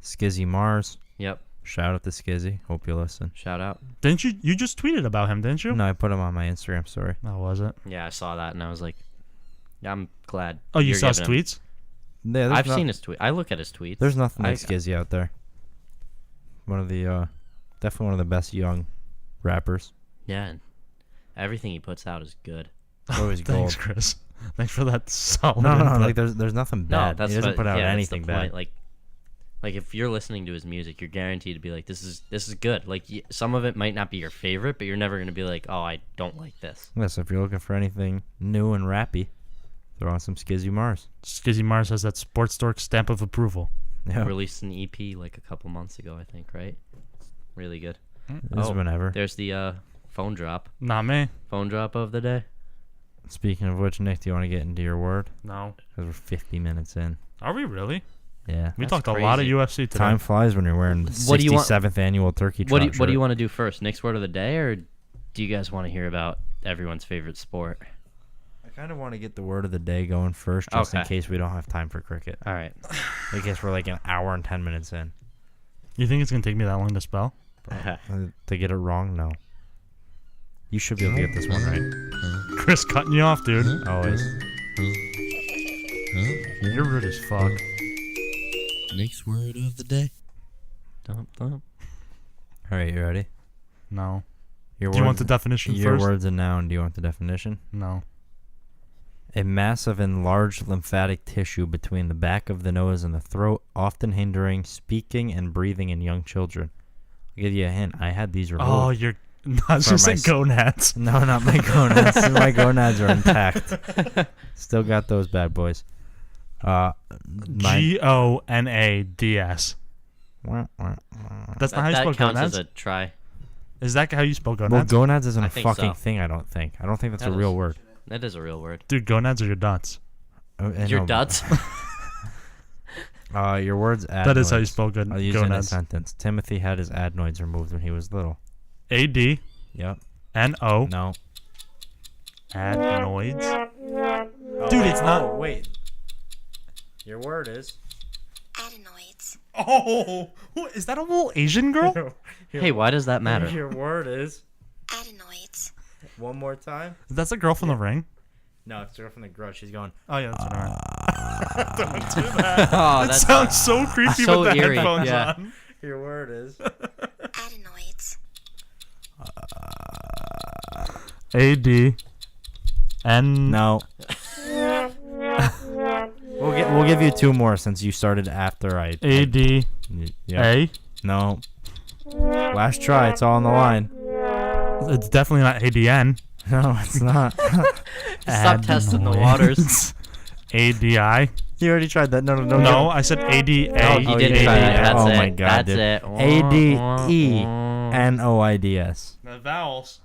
Skizzy Mars. Yep. Shout out to Skizzy. Hope you listen. Shout out. Didn't you? You just tweeted about him, didn't you? No, I put him on my Instagram story. Oh, was it? Yeah, I saw that and I was like, I'm glad. Oh, you you're saw his giving him- tweets? Yeah, I've seen his tweet. I look at his tweets. There's nothing like I- Skizzy out there. One of the definitely one of the best young rappers. Yeah, and everything he puts out is good. Always Thanks, gold. Chris. Thanks for that solid No, input. like there's nothing No, bad. that's he doesn't what, put out yeah, anything that's the point. bad. Like if you're listening to his music, you're guaranteed to be like, this is good. Like some of it might not be your favorite, but you're never gonna be like, oh, I don't like this. Yeah, so if you're looking for anything new and rappy, throw on some Skizzy Mars. Skizzy Mars has that Sports Dork stamp of approval. Yeah, Released an EP like a couple months ago, I think. Right? Really good. this Oh, whenever. There's the phone drop. Not me. Phone drop of the day. Speaking of which, Nick, do you want to get into your word? No. Because we're 50 minutes in. Are we really? Yeah. We That's talked a lot of crazy. UFC today. Time flies when you're wearing the What do you want- 67th annual turkey What do trot you shirt. want to do first? Nick's word of the day, or do you guys want to hear about everyone's favorite sport? I kind of want to get the word of the day going first, just in Okay. case we don't have time for cricket. All right. I guess we're like an hour and 10 minutes in. You think it's going to take me that long to spell? To get it wrong, no. You should be able to get this one right. Chris cutting you off, dude. Always. You're rude as fuck. Nick's word of the day. Dum, dum. All right, you ready? No. Your Do you want words- the definition Your first? word's a noun. Do you want the definition? No. A mass of enlarged lymphatic tissue between the back of the nose and the throat, often hindering speaking and breathing in young children. I'll give you a hint. I had these removed. Oh, No, I was For going to say my s- gonads. No, not my gonads. My gonads are intact. Still got those bad boys. My, Gonads. That's not how you spell That counts gonads? as a try. Is that how you spell gonads? well, gonads isn't I a think fucking so. thing. I don't think. I don't think that's That a real is. word. That is a real word. Dude, gonads are your nuts. Your duds? Your words. Adenoids. That is how you spell I'll use it in a gonads. sentence. Timothy had his adenoids removed when he was little. A-D-N-O. Yep. No. Adenoids. Dude, it's not. Wait. Your word is. Adenoids. Oh, is that a little Asian girl? Hey, why does that matter? Your word is. Adenoids. One more time. That's a girl from The Ring. No, it's the girl from the grudge. She's going. Oh yeah, that's right. Don't do that. Oh, That that's sounds so creepy so with the eerie, headphones yeah. on. Your word is. Adenoids. A-D-N. No. We'll give you two more since you started after I. A-D. Yeah. A. No. Last try. It's all on the line. It's definitely not A-D-N. No, it's not. Stop testing the waters. A-D-I. You already tried that. No. No, I said A-D-A. Oh, you Oh, did you try did. that. That's Oh it. my God, That's dude. it. A-D-E-N-O-I-D-S. The vowels.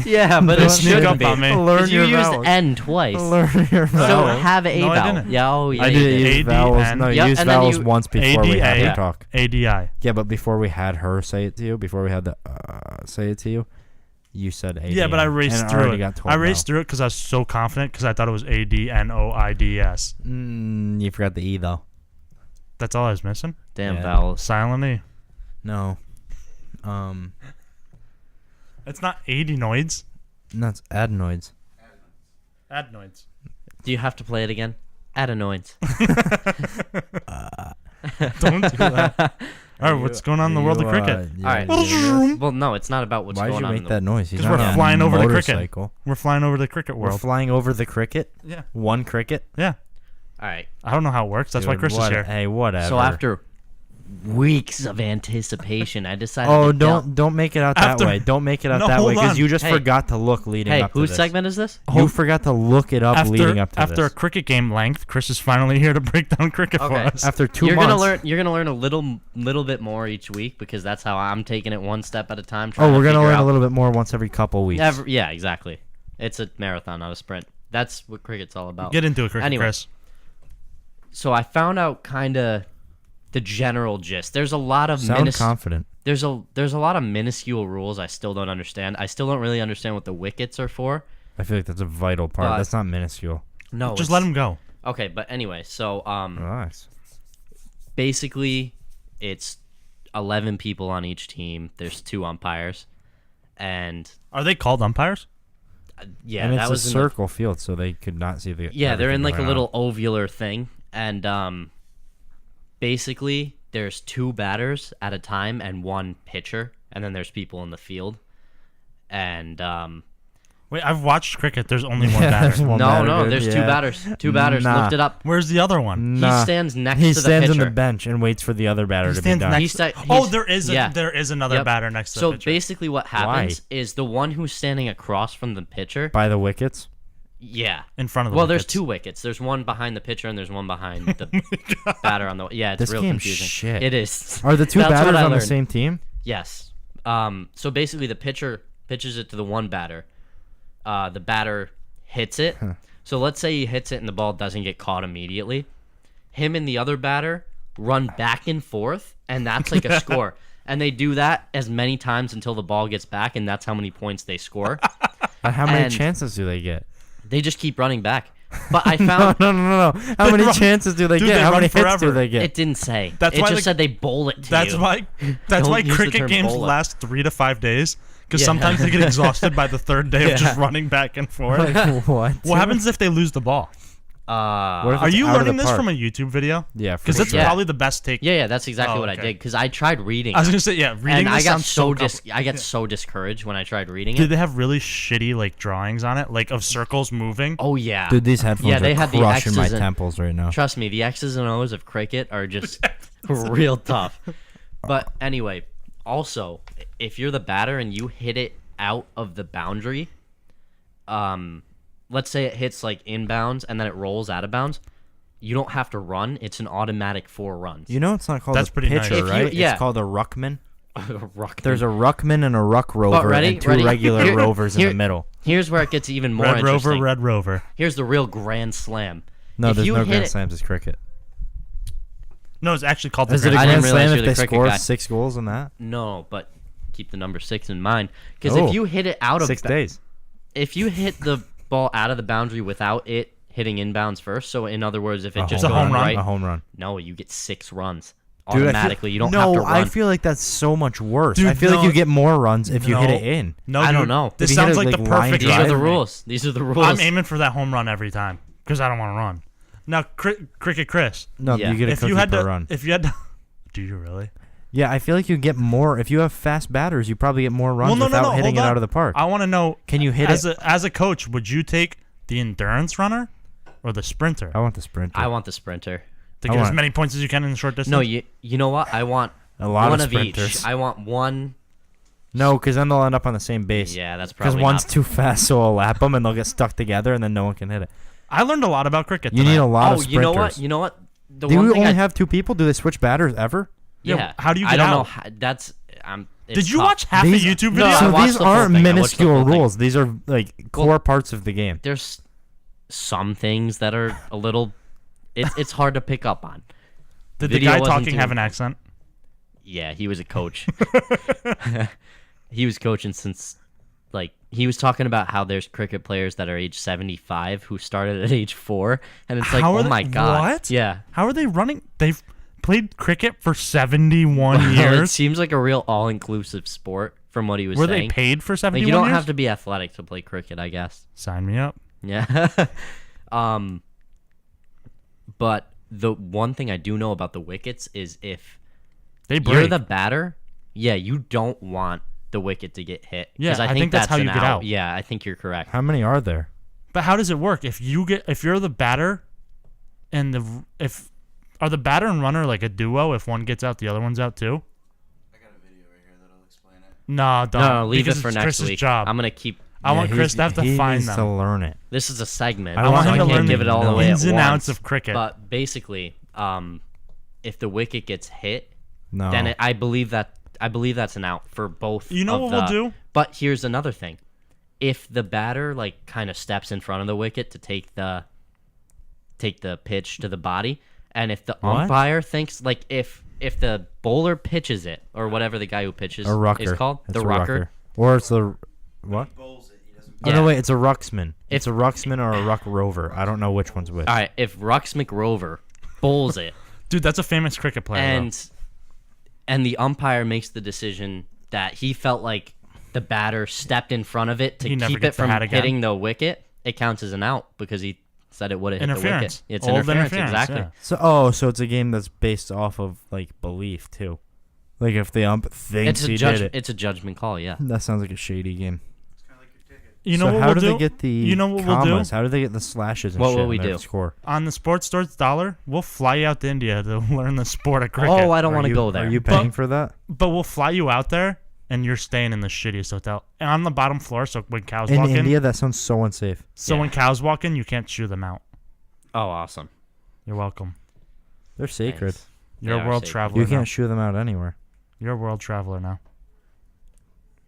Yeah, but They it sneak shouldn't up be. on me. Learn 'Cause you your used vowels. N twice. Learn your So vowels. have a No, I vowel. didn't. Yeah, oh, yeah, I you did did. use vowels. No, Yep, you used and then vowels you- once before we had ADA. to talk. A-D-I. Yeah, but before we had her say it to you, before we had the say it to you, you said A. Yeah, but I raced and through already it. Got told I raced through it because I was so confident because I thought it was A-D-N-O-I-D-S. You forgot the E though. That's all I was missing. Damn Yeah. vowels. Silent E. No. It's not adenoids. No, it's adenoids. Adenoids. Do you have to play it again? Adenoids. Don't do that. All right, what's going on in the world of cricket? All right. Well, Well, no, it's not about what's why'd going you on. make in the that noise? He's 'Cause not we're on a flying over the cricket. motorcycle. We're flying over the cricket We're world. flying over the cricket. Yeah. One cricket. Yeah. All right. I don't know how it works. That's why Dude, Chris is what- here. Hey, whatever. So after weeks of anticipation, I decided. Oh, to delve- don't make it out that After- way. Don't make it out No, that way hold because on. you just Hey. forgot to look leading Hey, up to whose this. segment is this? You forgot to look it up leading up to after this. a cricket game length, Chris is finally here to break down cricket for Okay. us. After 2 You're months. gonna learn. You're gonna learn a little bit more each week because that's how I'm taking it one step at a time. Oh, we're gonna figure learn out a little bit more once every couple weeks. Yeah, exactly. It's a marathon, not a sprint. That's what cricket's all about. Get into it, cricket, Anyway. Chris. So I found out kind of the general gist. There's a lot of Sound confident. there's a lot of minuscule rules I still don't understand. I still don't really understand what the wickets are for. I feel like that's a vital part. But- That's not minuscule. No, Just it's- let him go. Okay, but anyway, so Relax. basically it's 11 people on each team. There's 2 umpires, and Are they called umpires? yeah, and that it's a was in the- circle field, so they could not see the. Yeah, they're in like a everything little going ovular thing, and basically there's 2 batters at a time and 1 pitcher, and then there's people in the field, and Wait, I've watched cricket. There's only on. one Yeah, there's batter. one no, batter, no, dude. there's 2 Yeah. batters. 2 batters. Nah. Looked it up. Where's the other one? Nah. He stands next He to the stands on pitcher. the bench and waits for the other batter He to be stands done. next. He's sta- Oh, he's- there is yeah. there is another Yep. batter next to So the pitcher. basically, what happens is the one who's standing across from the pitcher. By the wickets. Yeah. in front of the Well, there's wickets. 2 wickets. There's one behind the pitcher and there's one behind the batter on the. Yeah, it's This real game's confusing. shit. It is. Are the 2 That's what batters I on the learned. same team? Yes. So basically, the pitcher pitches it to the one batter. The batter hits it. So let's say he hits it and the ball doesn't get caught immediately. Him and the other batter run back and forth, and that's like a score. And they do that as many times until the ball gets back, and that's how many points they score. But how many And- chances do they get? They just keep running back. But I found No. How many run- chances do they Dude, get? they How run many hits forever. do they get? it didn't say. That's it why just the- said they bowl it to That's you. why. That's Don't why use the cricket term games bowler. last 3 to 5 days. Because Yeah. sometimes they get exhausted by the 3rd day of just Yeah. running back and forth. Like, what? What happens if they lose the ball? What if Are it's you out of learning the this park? from a YouTube video? Yeah, for Because that's sure. Yeah. probably the best take. Yeah, that's exactly Oh, what I okay. did because I tried reading. I was it. gonna say reading and I this got sounds so I got so discouraged when I tried reading Did it. they have really shitty like drawings on it, like of circles moving? Oh yeah, Dude, these headphones Yeah, they are had the crushing my X's and- temples right now. Trust me, the X's and O's of cricket are just real tough. But anyway, also, if you're the batter and you hit it out of the boundary, let's say it hits like inbounds and then it rolls out of bounds, you don't have to run. It's an automatic 4 runs. You know it's not called That's a pretty pitcher, nice. right? Yeah. It's called a ruckman. Ruckman. There's a ruckman and a ruck rover and 2 regular rovers in the middle. Here's where it gets even more Red interesting. Rover, Red Rover. Here's the real grand slam. No, If there's you no hit grand it- slams. It's cricket. No, it's actually called the Is it a I Grand grand didn't realize slam you're if the they cricket score guy. 6 goals in that? No, but keep the number 6 in mind. Because Oh. if you hit it out of 6 days. if you hit the ball out of the boundary without it hitting inbounds first, so in other words, if it just a goes home run? right, A home run. no, you get 6 runs Dude, automatically. You don't no, have to run. I feel like that's so much worse. Dude, I feel like no. you get more runs if you hit No. it in. No, I don't dude, know. This If you hit sounds it, like the like, line perfect These are drive. the drive. rules. These are the rules. I'm aiming for that home run every time because I don't want to run. Now, Cricket Chris, No, Yeah. you get a if cookie you had per to, run. if you had to, do you really? Yeah, I feel like you get more. If you have fast batters, you probably get more runs without hitting hold it on. out of the park. I want to know. Can you hit as it? as a coach? Would you take the endurance runner or the sprinter I want the sprinter. I want the sprinter. to I get as want- many points as you can in the short distance? No, you know what? I want a lot one of of each. sprinters. I want one. No, because then they'll end up on the same base. Yeah, that's Because probably one's not. too fast, so I'll lap them, and they'll get stuck together, and then no one can hit it. I learned a lot about cricket. You today. need a lot of Oh, sprinters. you know what? You know what? The Do one you thing only I, have 2 people? Do they switch batters ever? Yeah. how do you I get don't know. out? That's. It's Did you tough. watch half These- a YouTube No, video? I So watched these the full aren't thing. I watched the minuscule full thing. rules. These are like core parts of the game. There's some things that are a little. It's hard to pick up on. Did the Video guy wasn't talking too- have an accent? Yeah, he was a coach. He was coaching since, like, he was talking about how there's cricket players that are age 75 who started at age 4, and it's like, How are oh they- my god, what? yeah. How are they running? They've played cricket for 71 Well, it years. seems like a real all-inclusive sport from what he was Were saying. they paid for 71 Like, you don't years? have to be athletic to play cricket, I guess. Sign me up. Yeah. But the one thing I do know about the wickets is if They break. you're the batter, yeah, you don't want the wicket to get hit. Yeah, 'Cause I think that's how an you get out. Yeah, I think you're correct. How many are there? But how does it work? If you're the batter, and are the batter and runner like a duo? If one gets out, the other one's out too. I got a video right here that'll explain it. No, don't. No, leave it because for it's next Chris's week. job. I'm gonna keep. I want Yeah, Chris to have to he find needs to them. learn it. This is a segment. I I want so him to I can't learn give it all the away at ins and once. outs of cricket. But basically, if the wicket gets hit, No. then I believe that's an out for both. You know of what we'll the- do? But here's another thing: if the batter like kind of steps in front of the wicket to take the pitch to the body, and if the What? umpire thinks like if the bowler pitches it or whatever the guy who pitches a rucker. is called, It's the a rucker. Or it's the what? Bowls it. He doesn't. Oh no, Yeah. wait, it's a rucksman. It's a rucksman or a ruck rover. I don't know which one's which. All right, if Rux McRover bowls it. Dude, that's a famous cricket player. though. and the umpire makes the decision that he felt like the batter stepped in front of it to He never keep it gets the from hat again. hitting the wicket. It counts as an out because he said it would have hit the Interference. wicket. It's Old interference, interference, exactly. yeah. So it's a game that's based off of like belief too. Like if the ump thinks It's a he judge. did it. It's a judgment call. Yeah. That sounds like a shady game. It's kind of like your ticket. You know so what how we'll do do? they get the You know what we'll do? commas? How do they get the slashes and What shit will in we their do? score? On the Sports Store's dollar, we'll fly you out to India to learn the sport of cricket. Oh, I don't Are want to you- go there. Are you paying for that? But we'll fly you out there, and you're staying in the shittiest hotel. And on the bottom floor, so when cows In walk India, in, that sounds so unsafe. so Yeah. when cows walk in, you can't shoo them out. Oh, awesome. You're welcome. They're sacred. Nice. You're They a are world sacred. traveler You now. can't shoo them out anywhere. You're a world traveler now.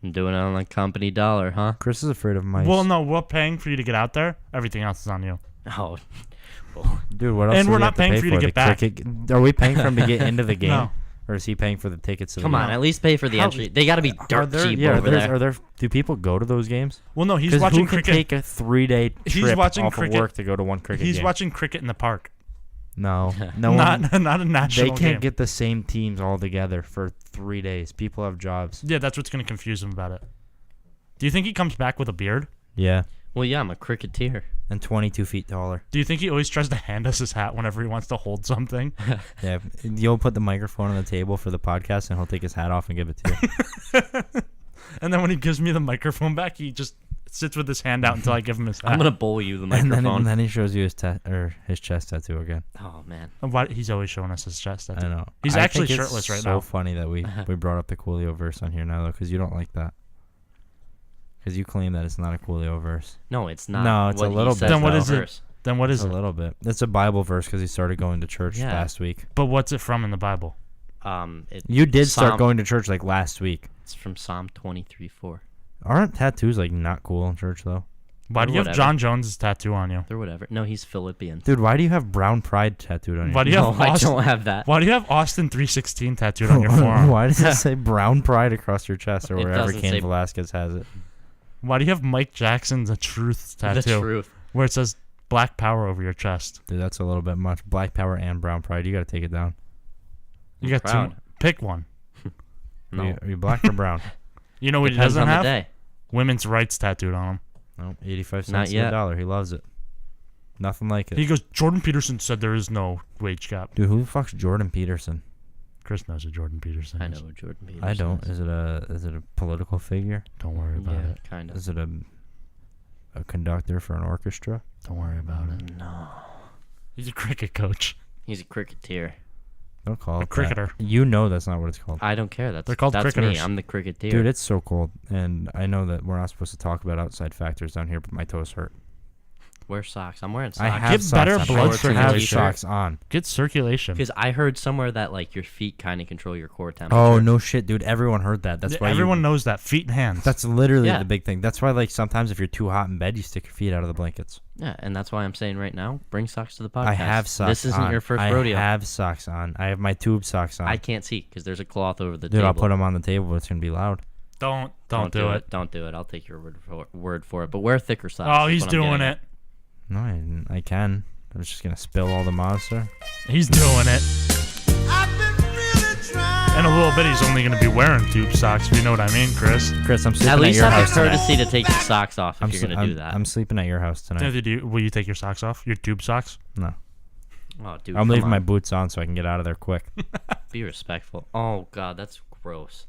I'm doing it on the company dollar, huh? Chris is afraid of mice. Well, no, we're paying for you to get out there. Everything else is on you. Oh, Dude, what else? And do we're we not have to paying pay for you to The get back. cricket- Are we paying for him to get into the game, No. or is he paying for the tickets? To come the on. game? At least pay for the How- entry. They got to be Are dirt there, cheap yeah, over there. Are there? Do people go to those games? Well, no, he's Because watching who can cricket. take a 3-day He's trip watching off cricket- of work to go to one cricket He's game? watching cricket in the park. No, no one. Not a They national can't game. get the same teams all together for 3 days. People have jobs. Yeah, that's what's going to confuse him about it. Do you think he comes back with a beard? Yeah, Well, yeah, I'm a cricketer. and 22 feet taller. Do you think he always tries to hand us his hat whenever he wants to hold something? Yeah, you'll put the microphone on the table for the podcast, and he'll take his hat off and give it to you. And then when he gives me the microphone back, he just sits with his hand out until I give him his hat. I'm gonna bowl you the and microphone. then he shows you his chest tattoo again. Oh man. Why, he's always showing us his chest. I know. He's I actually think it's shirtless right so now. funny that we brought up the Coolio verse on here now, though, because you don't like that. Because you claim that it's not a Coolio verse. No, it's not. No, it's a what he little says bit, Then what though. is it? verse. Then what is It's it? a little bit. It's a Bible verse because he started going to church Yeah. last week. But what's it from in the Bible? You did start Psalm- going to church like last week. It's from Psalm 23:4. Aren't tattoos like not cool in church though? Why do you have Whatever. John Jones' tattoo on you? Or whatever. No, he's Philippian. Dude, why do you have brown pride tattooed on you? Why do you No, have I Austin? don't have that. Why do you have Austin 316 tattooed on your forearm? Why does it say brown pride across your chest or It wherever doesn't Cain say- Velasquez has it? Why do you have Mike Jackson's The Truth tattoo? The truth. Where it says Black Power over your chest. Dude, that's a little bit much. Black power and brown pride. You got to take it down. You got proud. two. Pick one. No. Are you black or brown? You know what he Depends doesn't on have? the day. Women's rights tattooed on him. No, 85 Not cents to yet. the dollar. He loves it. Nothing like it. He goes, Jordan Peterson said there is no wage gap. Dude, who the fuck's Jordan Peterson? Chris knows who Jordan Peterson is. I know what Jordan Peterson I don't. is. Is it a political figure? Don't worry about Yeah, it. kind of. Is it a conductor for an orchestra? Don't worry about it. No. He's a cricket coach. He's a cricketer. Don't call A it cricketer. that. You know that's not what it's called. I don't care. That's They're called that's cricketers. me. I'm the cricketer. Dude, it's so cold, and I know that we're not supposed to talk about outside factors down here, but my toes hurt. Wear socks. I'm wearing I socks. have Get socks better on. blood I have circulation. socks on. Get circulation. Because I heard somewhere that like your feet kind of control your core temperature. Oh no shit, dude! Everyone heard that. That's why Everyone knows that. Feet and hands. That's literally Yeah. the big thing. That's why, like, sometimes if you're too hot in bed, you stick your feet out of the blankets. Yeah, and that's why I'm saying right now, bring socks to the podcast. I have socks. This isn't on. your first I rodeo. have socks on. I have my tube socks on. I can't see because there's a cloth over the Dude, table. I'll put them on the table, but it's gonna be loud. Don't do it. Don't do it. I'll take your word for it. But wear thicker socks. Oh, is he's what I'm doing getting it. No, I can. I was just gonna spill all the monster. He's doing it. In a little bit, he's only going to be wearing tube socks, if you know what I mean, Chris. Chris, I'm sleeping At least your have house the tonight. courtesy to take your socks off if I'm you're sl- going to do that. I'm sleeping at your house tonight. Will you take your socks off? Your tube socks? No, oh, dude, I'm come leaving on. my boots on so I can get out of there quick. Be respectful. Oh God, that's gross.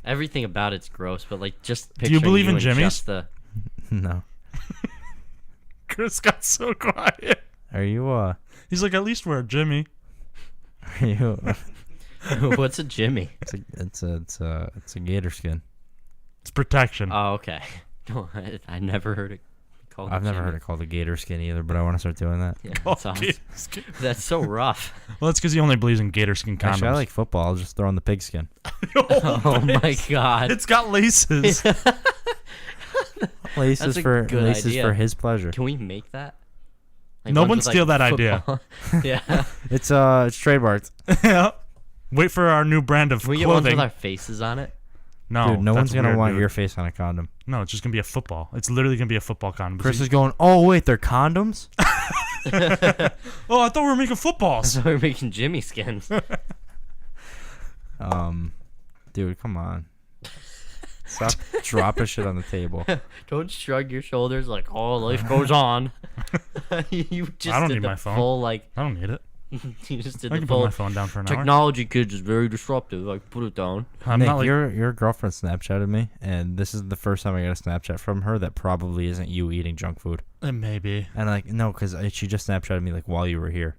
Everything about it's gross, but like just Do you picturing believe in and Jimmy's? just the No, Chris got so quiet. are you? He's like, at least wear a Jimmy. Are you? what's a Jimmy? It's a gator skin. It's protection. Oh, okay. No, I never heard it called. I've never heard it called a gator skin either, but I want to start doing that. Yeah, Oh, that sounds- that's so rough. Well, that's because he only believes in gator skin condoms. Actually, I like football. I'll just throw in the pig skin. Oh my God. It's got laces. Laces a for good laces idea. for his pleasure. Can we make that? No ones one with, steal that idea. football- yeah. It's trademarked. Yeah. Wait for our new brand of Can we get ones clothing. with our faces on it? No, Dude, no that's one's gonna weird, want dude. your face on a condom. No, it's just gonna be a football. It's literally gonna be a football condom. Chris is going, oh wait, they're condoms? Oh, I thought we were making footballs. So we're making Jimmy skins. Dude, come on. Stop dropping shit on the table. Don't shrug your shoulders like, oh, life goes on. You just I don't did need the my phone. full like. I don't need it. You just did I the can put full. my phone down for an hour. Technology, kids, is very disruptive. Like, put it down. I'm Nick, not like your girlfriend Snapchatted me, and this is the first time I got a Snapchat from her that probably isn't you eating junk food. maybe. And like, no, because she just Snapchatted me like while you were here.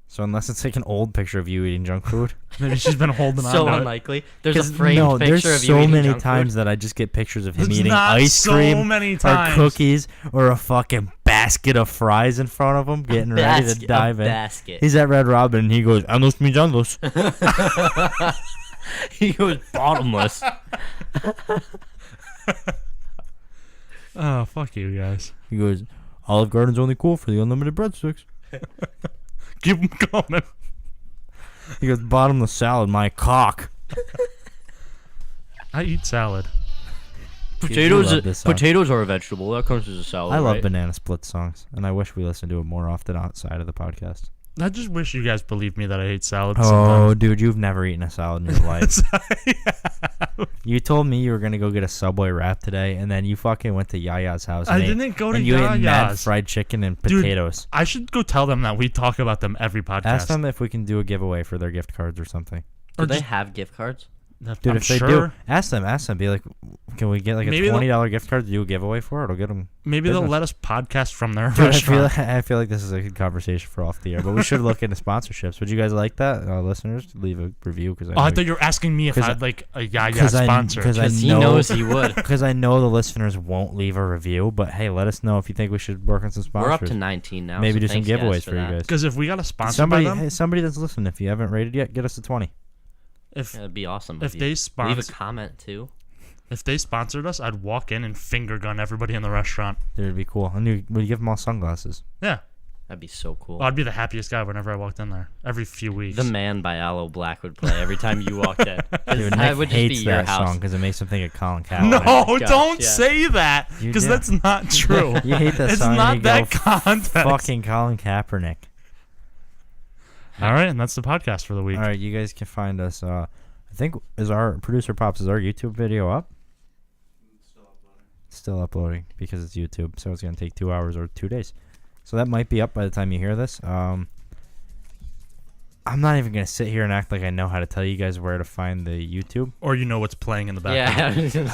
So unless it's like an old picture of you eating junk food, Maybe she's been holding on So to it. unlikely. There's 'Cause, a framed no, picture there's of you so eating many junk times food. that I just get pictures of him It's eating not ice so cream many or times. cookies or a fucking basket of fries in front of him, getting ready to Basket- dive a in. basket. He's at Red Robin and he goes, "Endless means endless." He was bottomless. Oh, fuck you guys. He goes, "Olive Garden's only cool for the unlimited breadsticks." Keep them coming. He goes, "Bottomless salad, my cock." I eat salad. You love this song. Potatoes are a vegetable. That counts as a salad. I love right? Banana Split songs, and I wish we listened to it more often outside of the podcast. I just wish you guys believed me that I hate salad Oh, sometimes. dude, you've never eaten a salad in your life. You told me you were gonna go get a Subway wrap today, and then you fucking went to Yaya's house. I and ate- didn't go to and you ate mad Yaya's. fried chicken and Dude, potatoes. I should go tell them that we talk about them every podcast. Ask them if we can do a giveaway for their gift cards or something. Do Or they just- have gift cards? Dude, I'm if they sure. do, ask them. Be like, can we get like a Maybe they'll- $20 gift card to do a giveaway for? It'll get them. Maybe they'll business. let us podcast from their Dude, restaurant. I feel like this is a good conversation for off the air, but we should look into sponsorships. Would you guys like that, listeners? Leave a review because I thought you were asking me if 'cause I'd like a Yaya because sponsor. because I Because he know knows he would. because I know the listeners won't leave a review. But hey, let us know if you think we should work on some sponsors. We're up to 19 now. Maybe so do some thanks, guys, giveaways for you that. guys. Because if we got a sponsor Somebody, by them, hey, somebody that's listening, if you haven't rated yet, get us to 20. if Yeah, that'd be awesome. if of they you. Leave a sponsor, comment too. if they sponsored us, I'd walk in and finger gun everybody in the restaurant. Dude, it'd be cool. And we'd give them all sunglasses. Yeah, That'd be so cool. I'd be the happiest guy whenever I walked in there. Every few weeks. The Man by Aloe Black would play every time you walked in. 'Cause Dude, that Nick would just be hates your that house. song because it makes him think of Colin Kaepernick. No, gosh, don't yeah. say that You because do. that's not true. You hate that it's song. not and you that go, context. fucking Colin Kaepernick. All right, and that's the podcast for the week. All right, you guys can find us. I think is our producer Pops, is our YouTube video up? Still uploading because it's YouTube, so it's gonna take 2 hours or 2 days. So that might be up by the time you hear this. I'm not even gonna sit here and act like I know how to tell you guys where to find the YouTube. Or you know what's playing in the background. Yeah, I was gonna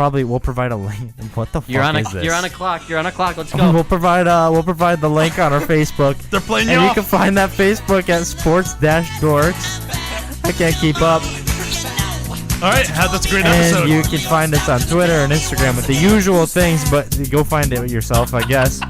say. We'll provide a link. What the You're fuck on is this? You're on a clock. You're on a clock. Let's go. We'll provide the link on our Facebook. They're playing you And you off. can find that Facebook at sports-dorks. I can't keep up. All right, that's a great And episode. you can find us on Twitter and Instagram with the usual things, but go find it yourself, I guess.